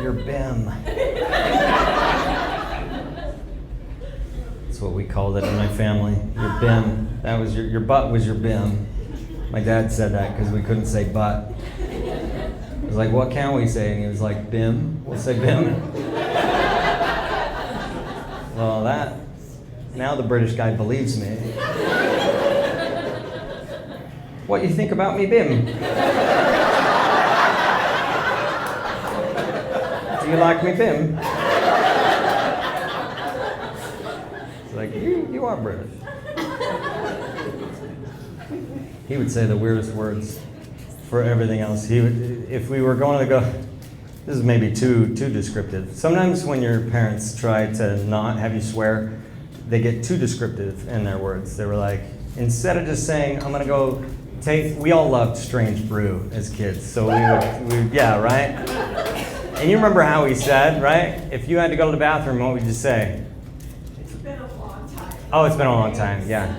Your bim. That's what we called it in my family. Your bim. That was your butt was your bim. My dad said that because we couldn't say butt. I was like, what can we say? And he was like, bim. We'll say bim. Well, now the British guy believes me. What you think about me, bim? Do you like me, bim? It's like, you are British. He would say the weirdest words for everything else. If we were going to go, this is maybe too descriptive. Sometimes when your parents try to not have you swear, they get too descriptive in their words. They were like, instead of just saying, I'm gonna go we all loved Strange Brew as kids. So we would, yeah, right? And you remember how he said, right? If you had to go to the bathroom, what would you say? It's been a long time. Oh, it's been a long time, yeah.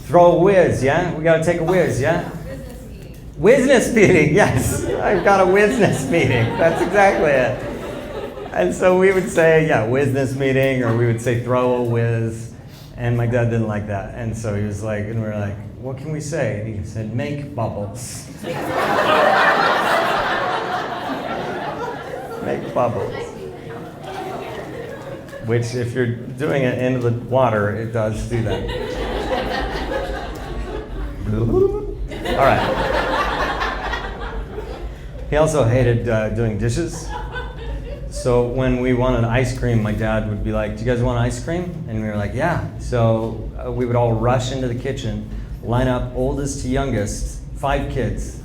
Throw a whiz, yeah? We gotta take a whiz, yeah? Business meeting. Business meeting, yes. I've got a business meeting. That's exactly it. And so we would say, yeah, business meeting, or we would say throw a whiz. And my dad didn't like that. And so he was like, and we were like, what can we say? And he said, make bubbles. Make bubbles. Which, if you're doing it into the water, it does do that. All right. He also hated doing dishes. So when we wanted ice cream, my dad would be like, do you guys want ice cream? And we were like, yeah. So we would all rush into the kitchen, line up oldest to youngest, 5 kids.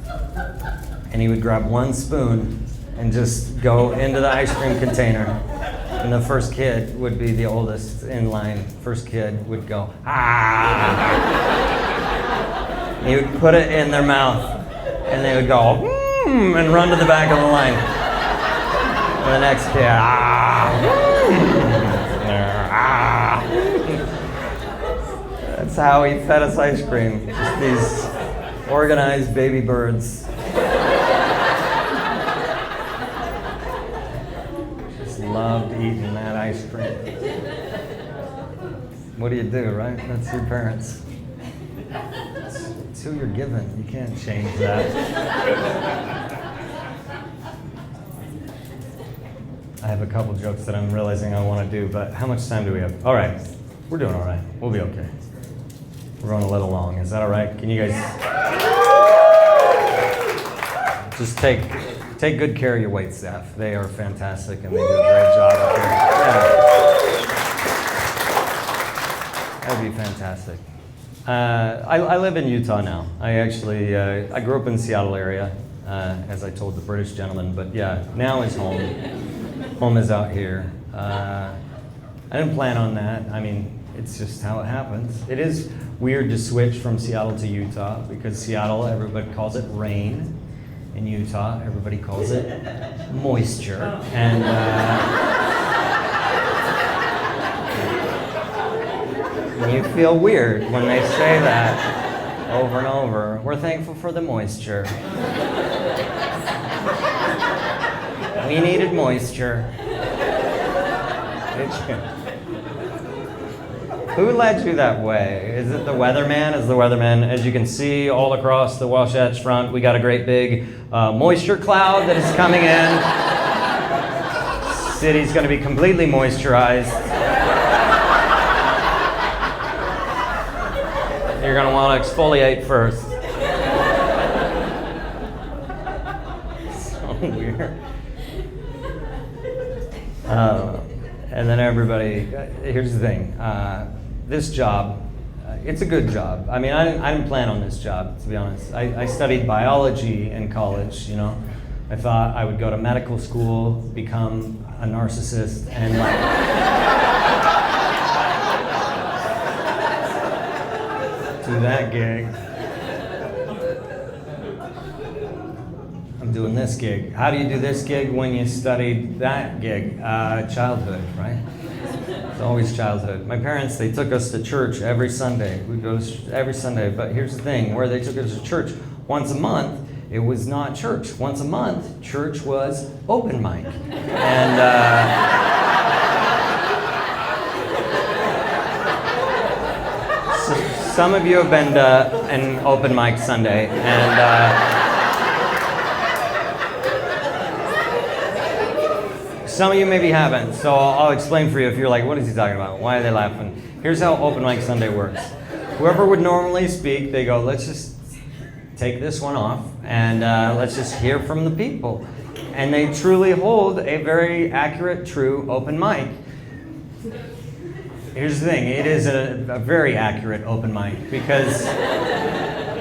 And he would grab one spoon and just go into the ice cream container. And the first kid would be the oldest in line. First kid would go, ah! He would put it in their mouth. And they would go, and run to the back of the line. And the next kid, ah! That's how he fed us ice cream. Just these organized baby birds. Just loved eating that ice cream. What do you do, right? That's your parents. It's who you're given. You can't change that. I have a couple jokes that I'm realizing I want to do, but how much time do we have? All right. We're doing all right. We'll be okay. We're going a little long. Is that all right? Can you guys just take good care of your wait staff? They are fantastic and they do a great job up here. Yeah. That'd be fantastic. I live in Utah now. I grew up in the Seattle area, as I told the British gentleman, but yeah, now is home. Home is out here. I didn't plan on that. I mean, it's just how it happens. It is weird to switch from Seattle to Utah because Seattle, everybody calls it rain. In Utah, everybody calls it moisture. And And you feel weird when they say that over and over. We're thankful for the moisture. We needed moisture. Who led you that way? Is it the weatherman? Is the weatherman? As you can see all across the Wasatch Front, we got a great big moisture cloud that is coming in. City's going to be completely moisturized. You're going to want to exfoliate first. So weird. And then everybody, here's the thing. This job, it's a good job. I mean, I didn't plan on this job, to be honest. I studied biology in college, you know. I thought I would go to medical school, become a narcissist, and do that gig. I'm doing this gig. How do you do this gig when you studied that gig? Childhood, right? It's always childhood. My parents, they took us to church every Sunday. We'd go every Sunday, but here's the thing. Where they took us to church once a month, it was not church. Once a month, church was open mic. And so some of you have been to an open mic Sunday, and some of you maybe haven't, so I'll explain for you if you're like, what is he talking about? Why are they laughing? Here's how Open Mic Sunday works. Whoever would normally speak, they go, let's just take this one off, and let's just hear from the people. And they truly hold a very accurate, true open mic. Here's the thing, it is a very accurate open mic, because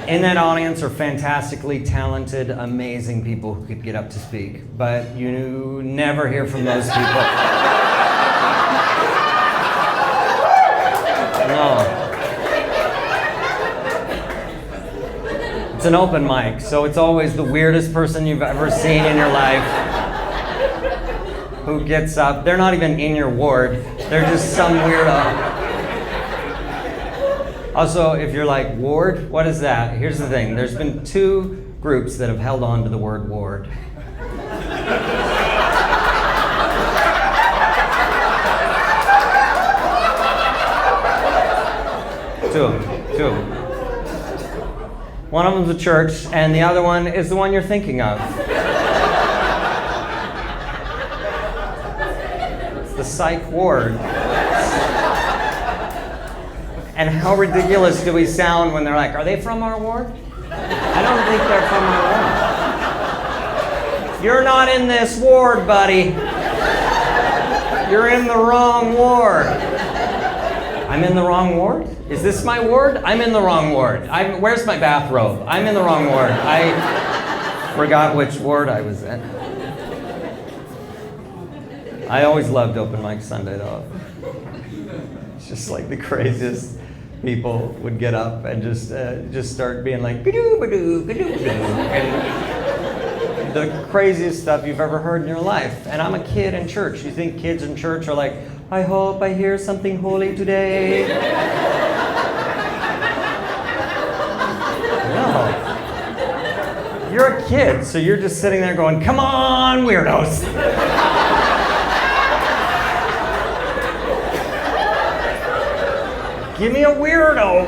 in that audience are fantastically talented, amazing people who could get up to speak, but you never hear from those people. No. It's an open mic, so it's always the weirdest person you've ever seen in your life who gets up. They're not even in your ward, they're just some weirdo. Also, if you're like, ward, what is that? Here's the thing. There's been 2 groups that have held on to the word ward. Two. One of them's a church, and the other one is the one you're thinking of. It's the psych ward. And how ridiculous do we sound when they're like, are they from our ward? I don't think they're from our ward. You're not in this ward, buddy. You're in the wrong ward. I'm in the wrong ward? Is this my ward? I'm in the wrong ward. Where's my bathrobe? I'm in the wrong ward. I forgot which ward I was in. I always loved Open Mic Sunday, though. It's just like the craziest people would get up and just start being like, ba-doo, ba-doo, ba-doo, ba-doo, and the craziest stuff you've ever heard in your life. And I'm a kid in church. You think kids in church are like, I hope I hear something holy today. No. You're a kid, so you're just sitting there going, come on, weirdos. Give me a weirdo.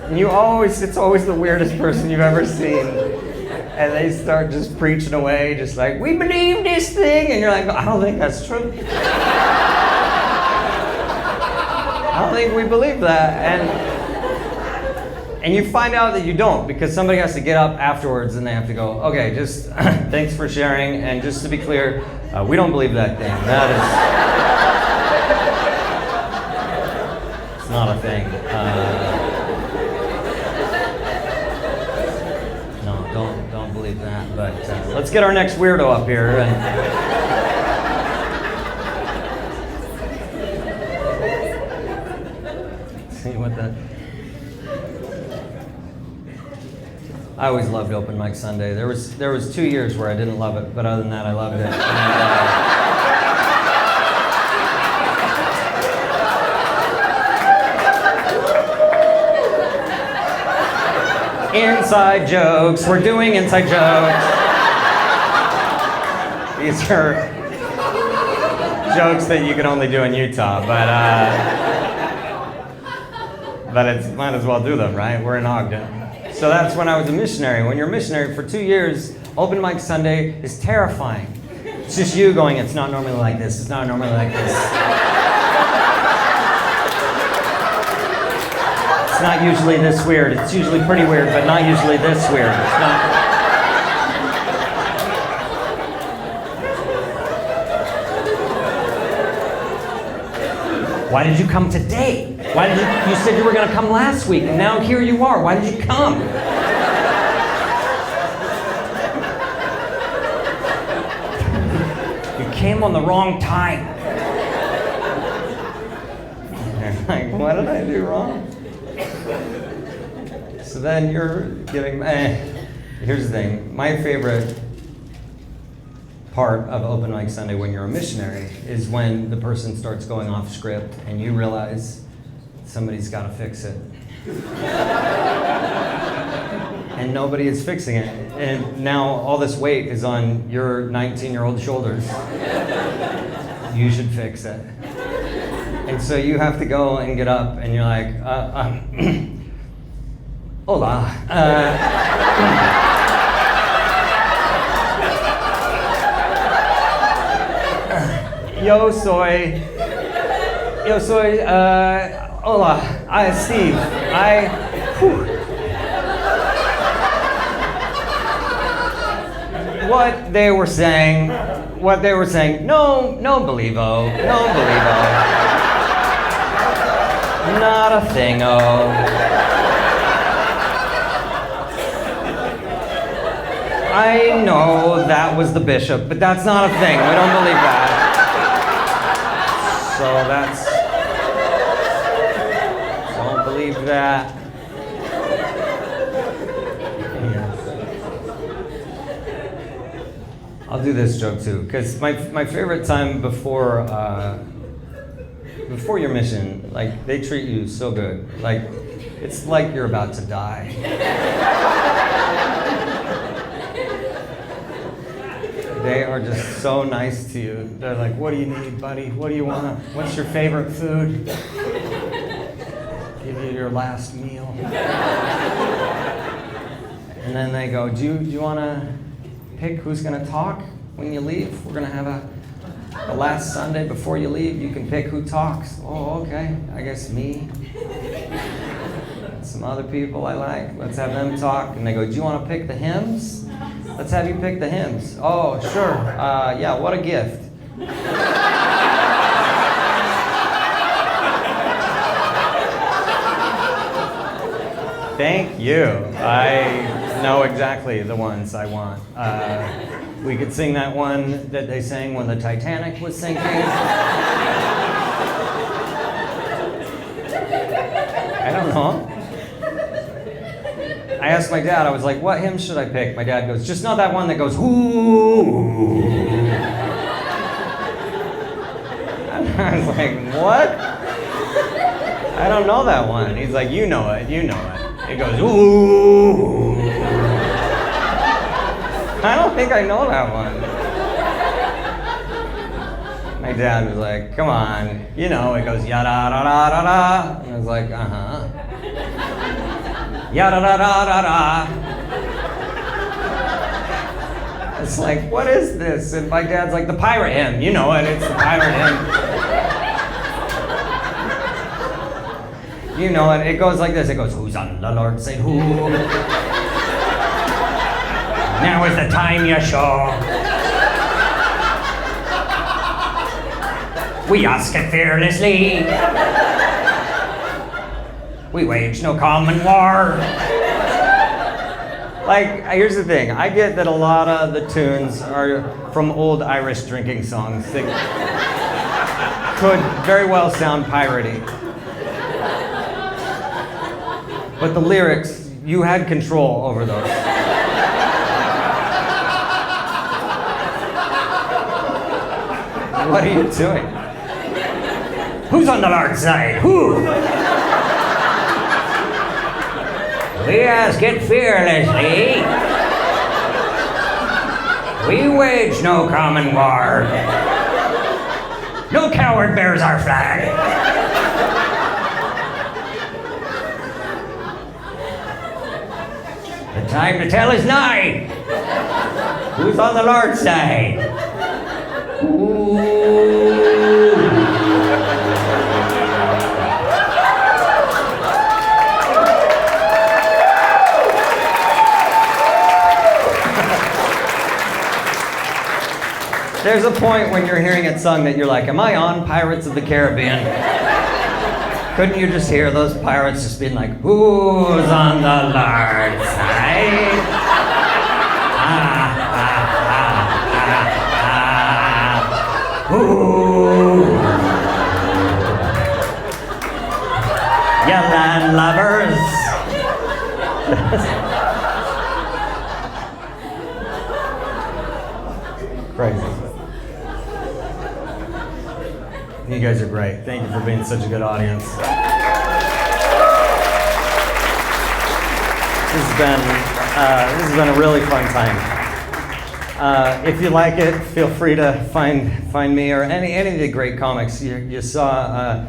And it's always the weirdest person you've ever seen. And they start just preaching away, just like, we believe this thing. And you're like, I don't think that's true. I don't think we believe that. And you find out that you don't, because somebody has to get up afterwards and they have to go, okay, just thanks for sharing. And just to be clear, we don't believe that thing. That is... It's not a thing. No, don't believe that. But let's get our next weirdo up here. And see what the. I always loved Open Mic Sunday. There was 2 years where I didn't love it, but other than that, I loved it. And, Inside jokes. We're doing inside jokes. These are jokes that you can only do in Utah, but it's might as well do them, right? We're in Ogden. So that's when I was a missionary. When you're a missionary for 2 years, open mic Sunday is terrifying. It's just you going, it's not normally like this, it's not normally like this. It's not usually this weird. It's usually pretty weird, but not usually this weird. It's not. Why did you come today? Why did you said you were going to come last week, and now here you are. Why did you come? You came on the wrong time. Like, what did I do wrong? So then you're giving, here's the thing. My favorite part of Open Mic Sunday when you're a missionary is when the person starts going off script and you realize somebody's got to fix it. And nobody is fixing it. And now all this weight is on your 19-year-old shoulders. You should fix it. And so you have to go and get up and you're like, hola. Yo soy, hola, Steve. What they were saying, no believe-o, not a thing-o. I know that was the bishop, but that's not a thing. We don't believe that. So don't believe that. Yes. I'll do this joke too, because my favorite time before your mission, like they treat you so good. Like it's like you're about to die. They are just so nice to you. They're like, what do you need, buddy? What do you want? What's your favorite food? Give you your last meal. And then they go, do you want to pick who's going to talk when you leave? We're going to have the last Sunday before you leave, you can pick who talks. Oh, okay. I guess me. Some other people I like. Let's have them talk. And they go, do you want to pick the hymns? Let's have you pick the hymns. Oh, sure. Yeah, what a gift. Thank you. I know exactly the ones I want. We could sing that one that they sang when the Titanic was sinking. I don't know. I asked my dad, I was like, what hymn should I pick? My dad goes, just not that one that goes, ooh. And I was like, what? I don't know that one. He's like, you know it. It goes, ooh. I don't think I know that one. My dad was like, come on. You know, it goes, ya-da-da-da-da-da. And I was like, uh-huh. Ya-da-da-da-da-da. It's like, what is this? And my dad's like, the pirate hymn. You know it, it's the pirate hymn. You know it, it goes like this. It goes, who's on the Lord, say who? Now is the time you show. We ask it fearlessly. We wage no common war. Like, here's the thing. I get that a lot of the tunes are from old Irish drinking songs that could very well sound piratey. But the lyrics, you had control over those. What are you doing? Who's on the Lord's side? Who? We ask it fearlessly. We wage no common war. No coward bears our flag. The time to tell is nigh. Who's on the Lord's side? Ooh. There's a point when you're hearing it sung that you're like, am I on Pirates of the Caribbean? Couldn't you just hear those pirates just being like, who's on the Lord's side? Ooh. You land lovers. Crazy. You guys are great. Thank you for being such a good audience. This has been a really fun time. If you like it, feel free to find me or any of the great comics. You saw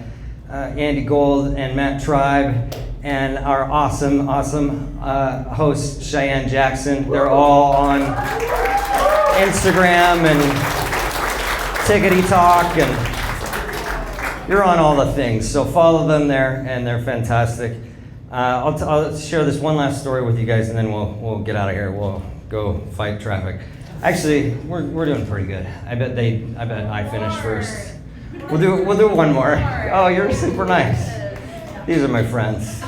Andy Gold and Matt Tribe and our awesome host Cheyenne Jackson. They're all on Instagram and Tickety Talk, and you're on all the things. So follow them there, and they're fantastic. I'll share this one last story with you guys, and then we'll get out of here. We'll go fight traffic. Actually, we're doing pretty good. I bet I finished first. We'll do one more. Oh, you're super nice. These are my friends.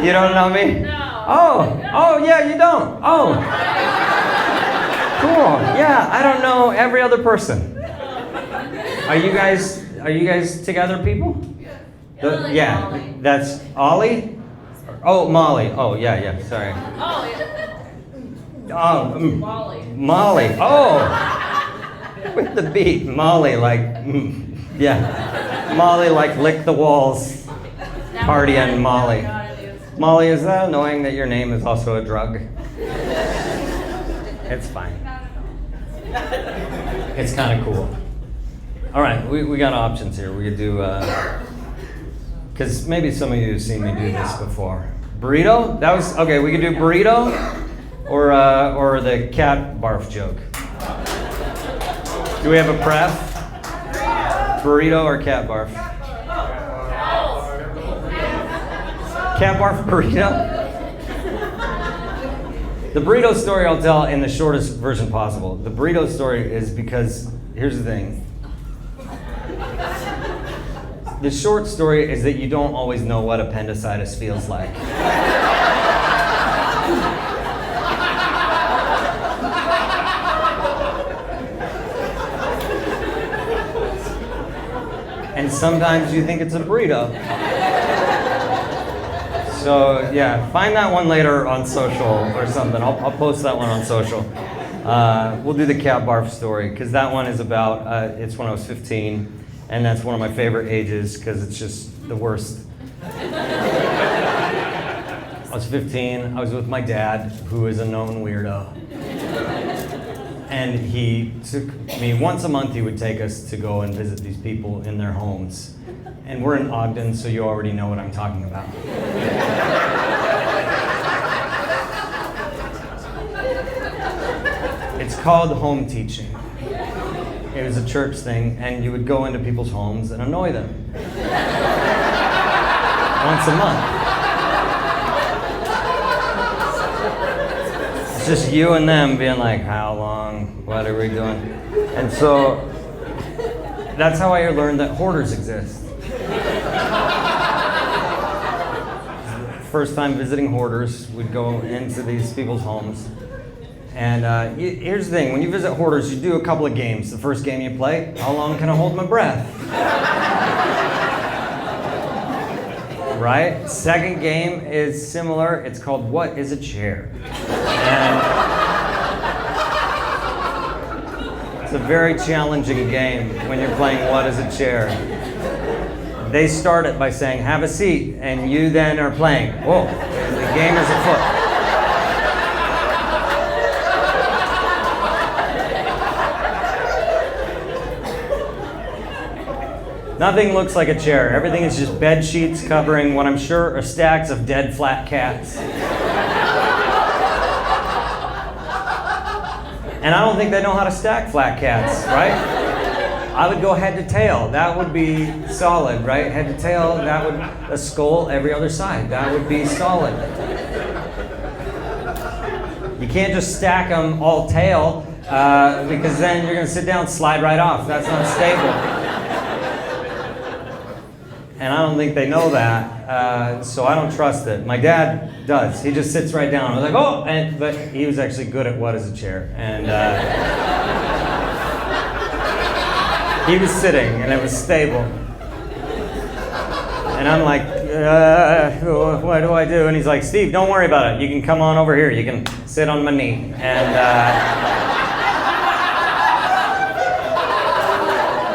You don't know me? No. Oh yeah, you don't. Oh. Cool. Yeah, I don't know every other person. Are you guys together, people? Yeah. Molly. That's Ollie? Oh, Molly. Oh, yeah, sorry. Oh, yeah. Oh, Molly. Molly. Oh. With the beat. Molly, like, yeah. Molly, like, lick the walls. Party and Molly. Molly, is that annoying that your name is also a drug? It's fine. It's kind of cool. All right, we got options here. We could do, because maybe some of you have seen me do this before. Burrito? That was, okay, we could do burrito or the cat barf joke. Do we have a pref? Burrito or cat barf? Cat barf burrito? The burrito story I'll tell in the shortest version possible. The burrito story is because, here's the thing. The short story is that you don't always know what appendicitis feels like. And sometimes you think it's a burrito. So yeah, find that one later on social or something. I'll post that one on social. We'll do the cat barf story, because that one is about, it's when I was 15, and that's one of my favorite ages, because it's just the worst. I was 15, I was with my dad, who is a known weirdo. And he took me, once a month he would take us to go and visit these people in their homes. And we're in Ogden, so you already know what I'm talking about. It's called home teaching. It was a church thing, and you would go into people's homes and annoy them. Once a month. It's just you and them being like, how long? What are we doing? And so that's how I learned that hoarders exist. First time visiting Hoarders, we'd go into these people's homes. And here's the thing, when you visit Hoarders, you do a couple of games. The first game you play, how long can I hold my breath? Right? Second game is similar. It's called What is a Chair? And it's a very challenging game when you're playing What is a Chair. They start it by saying, have a seat, and you then are playing. Whoa, the game is afoot. Nothing looks like a chair. Everything is just bed sheets covering what I'm sure are stacks of dead flat cats. And I don't think they know how to stack flat cats, right? I would go head to tail. That would be solid, right? Head to tail, that would, a skull every other side. That would be solid. You can't just stack them all tail because then you're going to sit down and slide right off. That's not stable. And I don't think they know that, so I don't trust it. My dad does. He just sits right down. I was like, oh, but he was actually good at what is a chair. And he was sitting, and it was stable. And I'm like, what do I do? And he's like, Steve, don't worry about it. You can come on over here. You can sit on my knee. And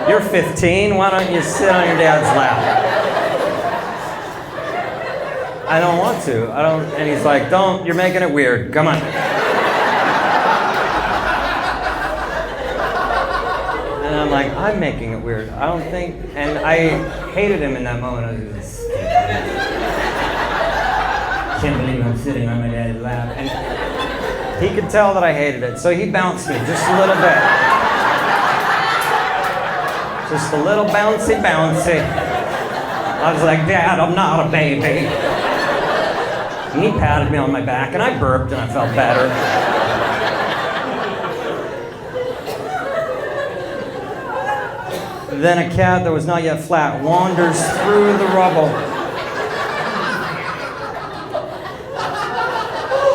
you're 15. Why don't you sit on your dad's lap? I don't want to. I don't. And he's like, don't. You're making it weird. Come on. And I'm like, I'm making it weird. I don't think. And I hated him in that moment. I was just, can't believe I'm sitting on my dad's lap. And he could tell that I hated it. So he bounced me just a little bit. Just a little bouncy, bouncy. I was like, Dad, I'm not a baby. And he patted me on my back, and I burped, and I felt better. Then a cat that was not yet flat wanders through the rubble.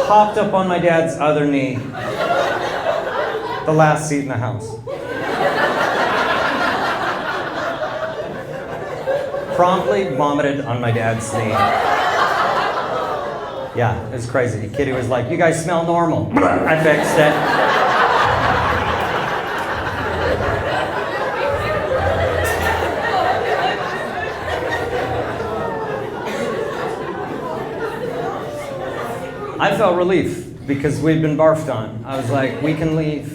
Hopped up on my dad's other knee. The last seat in the house. Promptly vomited on my dad's knee. Yeah, it was crazy. The kitty was like, you guys smell normal. I fixed it. I felt relief because we'd been barfed on. I was like, we can leave.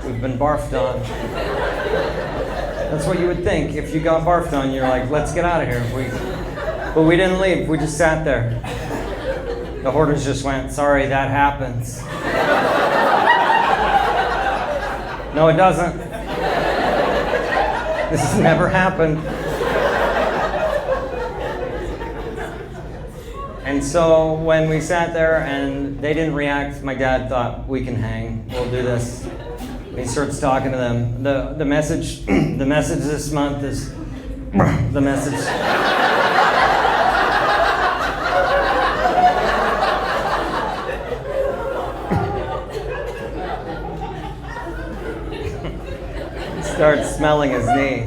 We've been barfed on. That's what you would think. If you got barfed on, you're like, let's get out of here. But we didn't leave. We just sat there. The Hoarders just went, sorry, that happens. No, it doesn't. This has never happened. And so when we sat there and they didn't react, my dad thought, we can hang. We'll do this. He starts talking to them. The message this month is the message. He starts smelling his knee.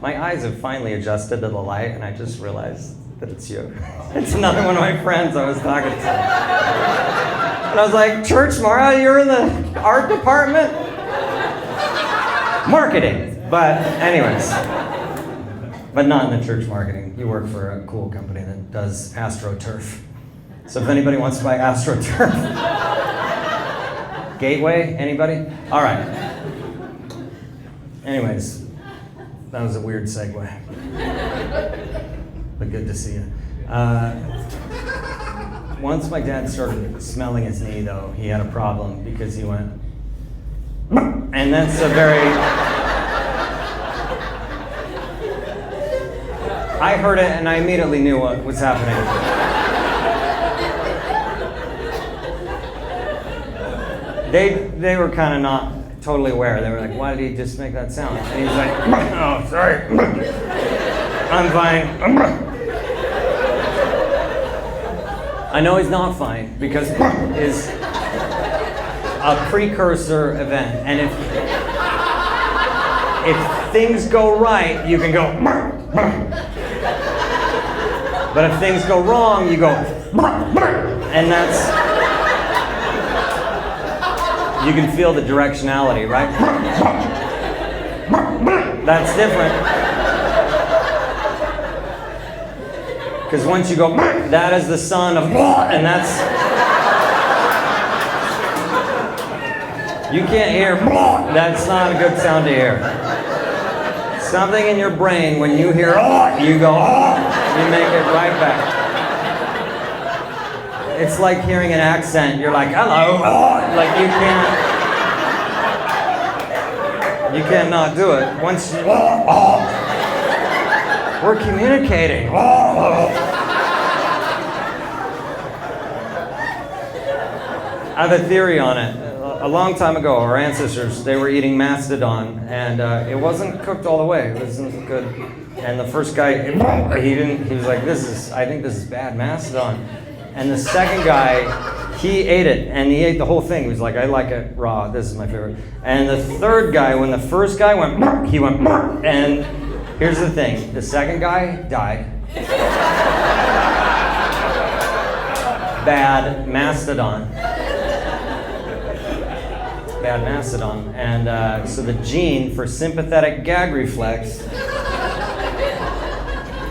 My eyes have finally adjusted to the light, and I just realized that it's you. It's another one of my friends I was talking to. And I was like, Church, Mara, you're in the art department? Marketing. But anyways. But not in the church marketing. You work for a cool company that does AstroTurf. So if anybody wants to buy AstroTurf. Gateway, anybody? All right. Anyways, that was a weird segue. But good to see you. Once my dad started smelling his knee, though, he had a problem because he went, and that's a very... I heard it and I immediately knew what was happening. They were kind of not totally aware. They were like, why did he just make that sound? And he's like, oh, sorry. I'm fine. I know he's not fine because is a precursor event. And if things go right, you can go. But if things go wrong, you go. And that's, you can feel the directionality, right? that's different. Because once you go, that is the son of, and that's, you can't hear, that's not a good sound to hear. Something in your brain, when you hear, you go, you make it right back. It's like hearing an accent. You're like, hello, like you cannot do it. Once you, we're communicating. I have a theory on it. A long time ago, our ancestors, they were eating mastodon, and it wasn't cooked all the way. It wasn't good. And the first guy, he was like, I think this is bad mastodon. And the second guy, he ate it, and he ate the whole thing. He was like, I like it raw, this is my favorite. And the third guy, when the first guy went, he went, and here's the thing, the second guy died. Bad mastodon. Bad mastodon. And so the gene for sympathetic gag reflex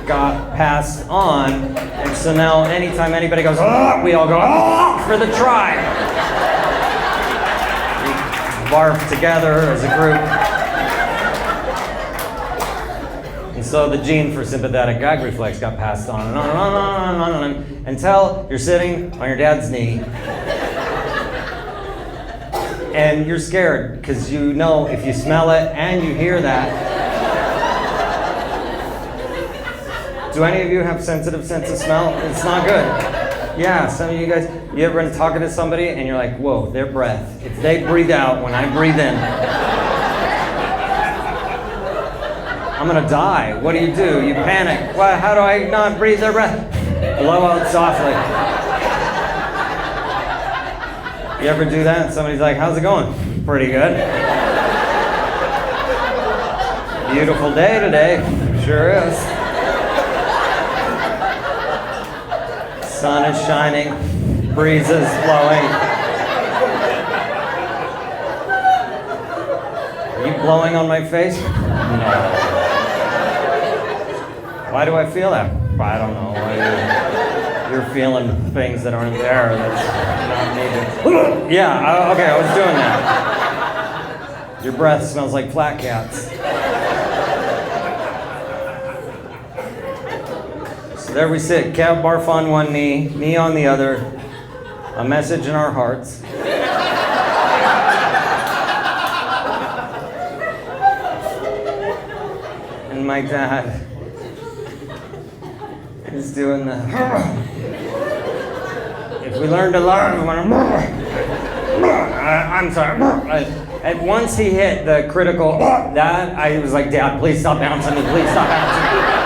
got passed on, and so now anytime anybody goes, we all go, for the tribe. We barf together as a group. And so the gene for sympathetic gag reflex got passed on and on and on and on and on and on, until you're sitting on your dad's knee and you're scared because you know if you smell it and you hear that. Do any of you have sensitive sense of smell? It's not good. Yeah, some of you guys, you ever been talking to somebody and you're like, whoa, their breath. If they breathe out when I breathe in, I'm gonna die. What do? You panic. Well, how do I not breathe their breath? Blow out softly. You ever do that? Somebody's like, how's it going? Pretty good. Beautiful day today. Sure is. Sun is shining, breeze is blowing. Are you blowing on my face? No. Why do I feel that? I don't know. You're feeling things that aren't there. That's not needed. Yeah, okay, I was doing that. Your breath smells like flat cats. There we sit, cat barf on one knee, me on the other, a message in our hearts. And my dad is doing the, if we learn to learn, I'm sorry. And once he hit the critical, that, I was like, Dad, please stop bouncing me, please stop bouncing me.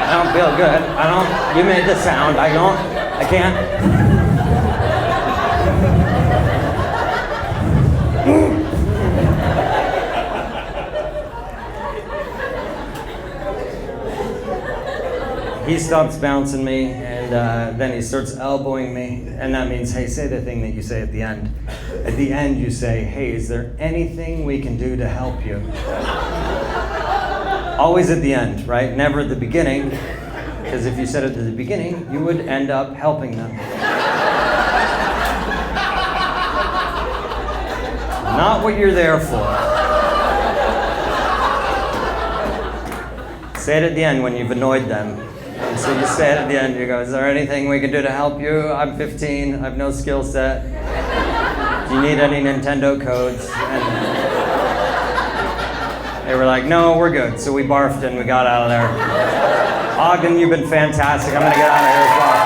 I don't feel good. You made the sound. I can't. He stops bouncing me, and then he starts elbowing me, and that means, hey, say the thing that you say at the end. At the end, you say, hey, is there anything we can do to help you? Always at the end, right? Never at the beginning, because if you said it at the beginning, you would end up helping them. Not what you're there for. Say it at the end when you've annoyed them. And so you say it at the end, you go, is there anything we can do to help you? I'm 15, I have no skill set. Do you need any Nintendo codes? And they were like, no, we're good. So we barfed and we got out of there. Ogden, you've been fantastic. I'm gonna get out of here as well.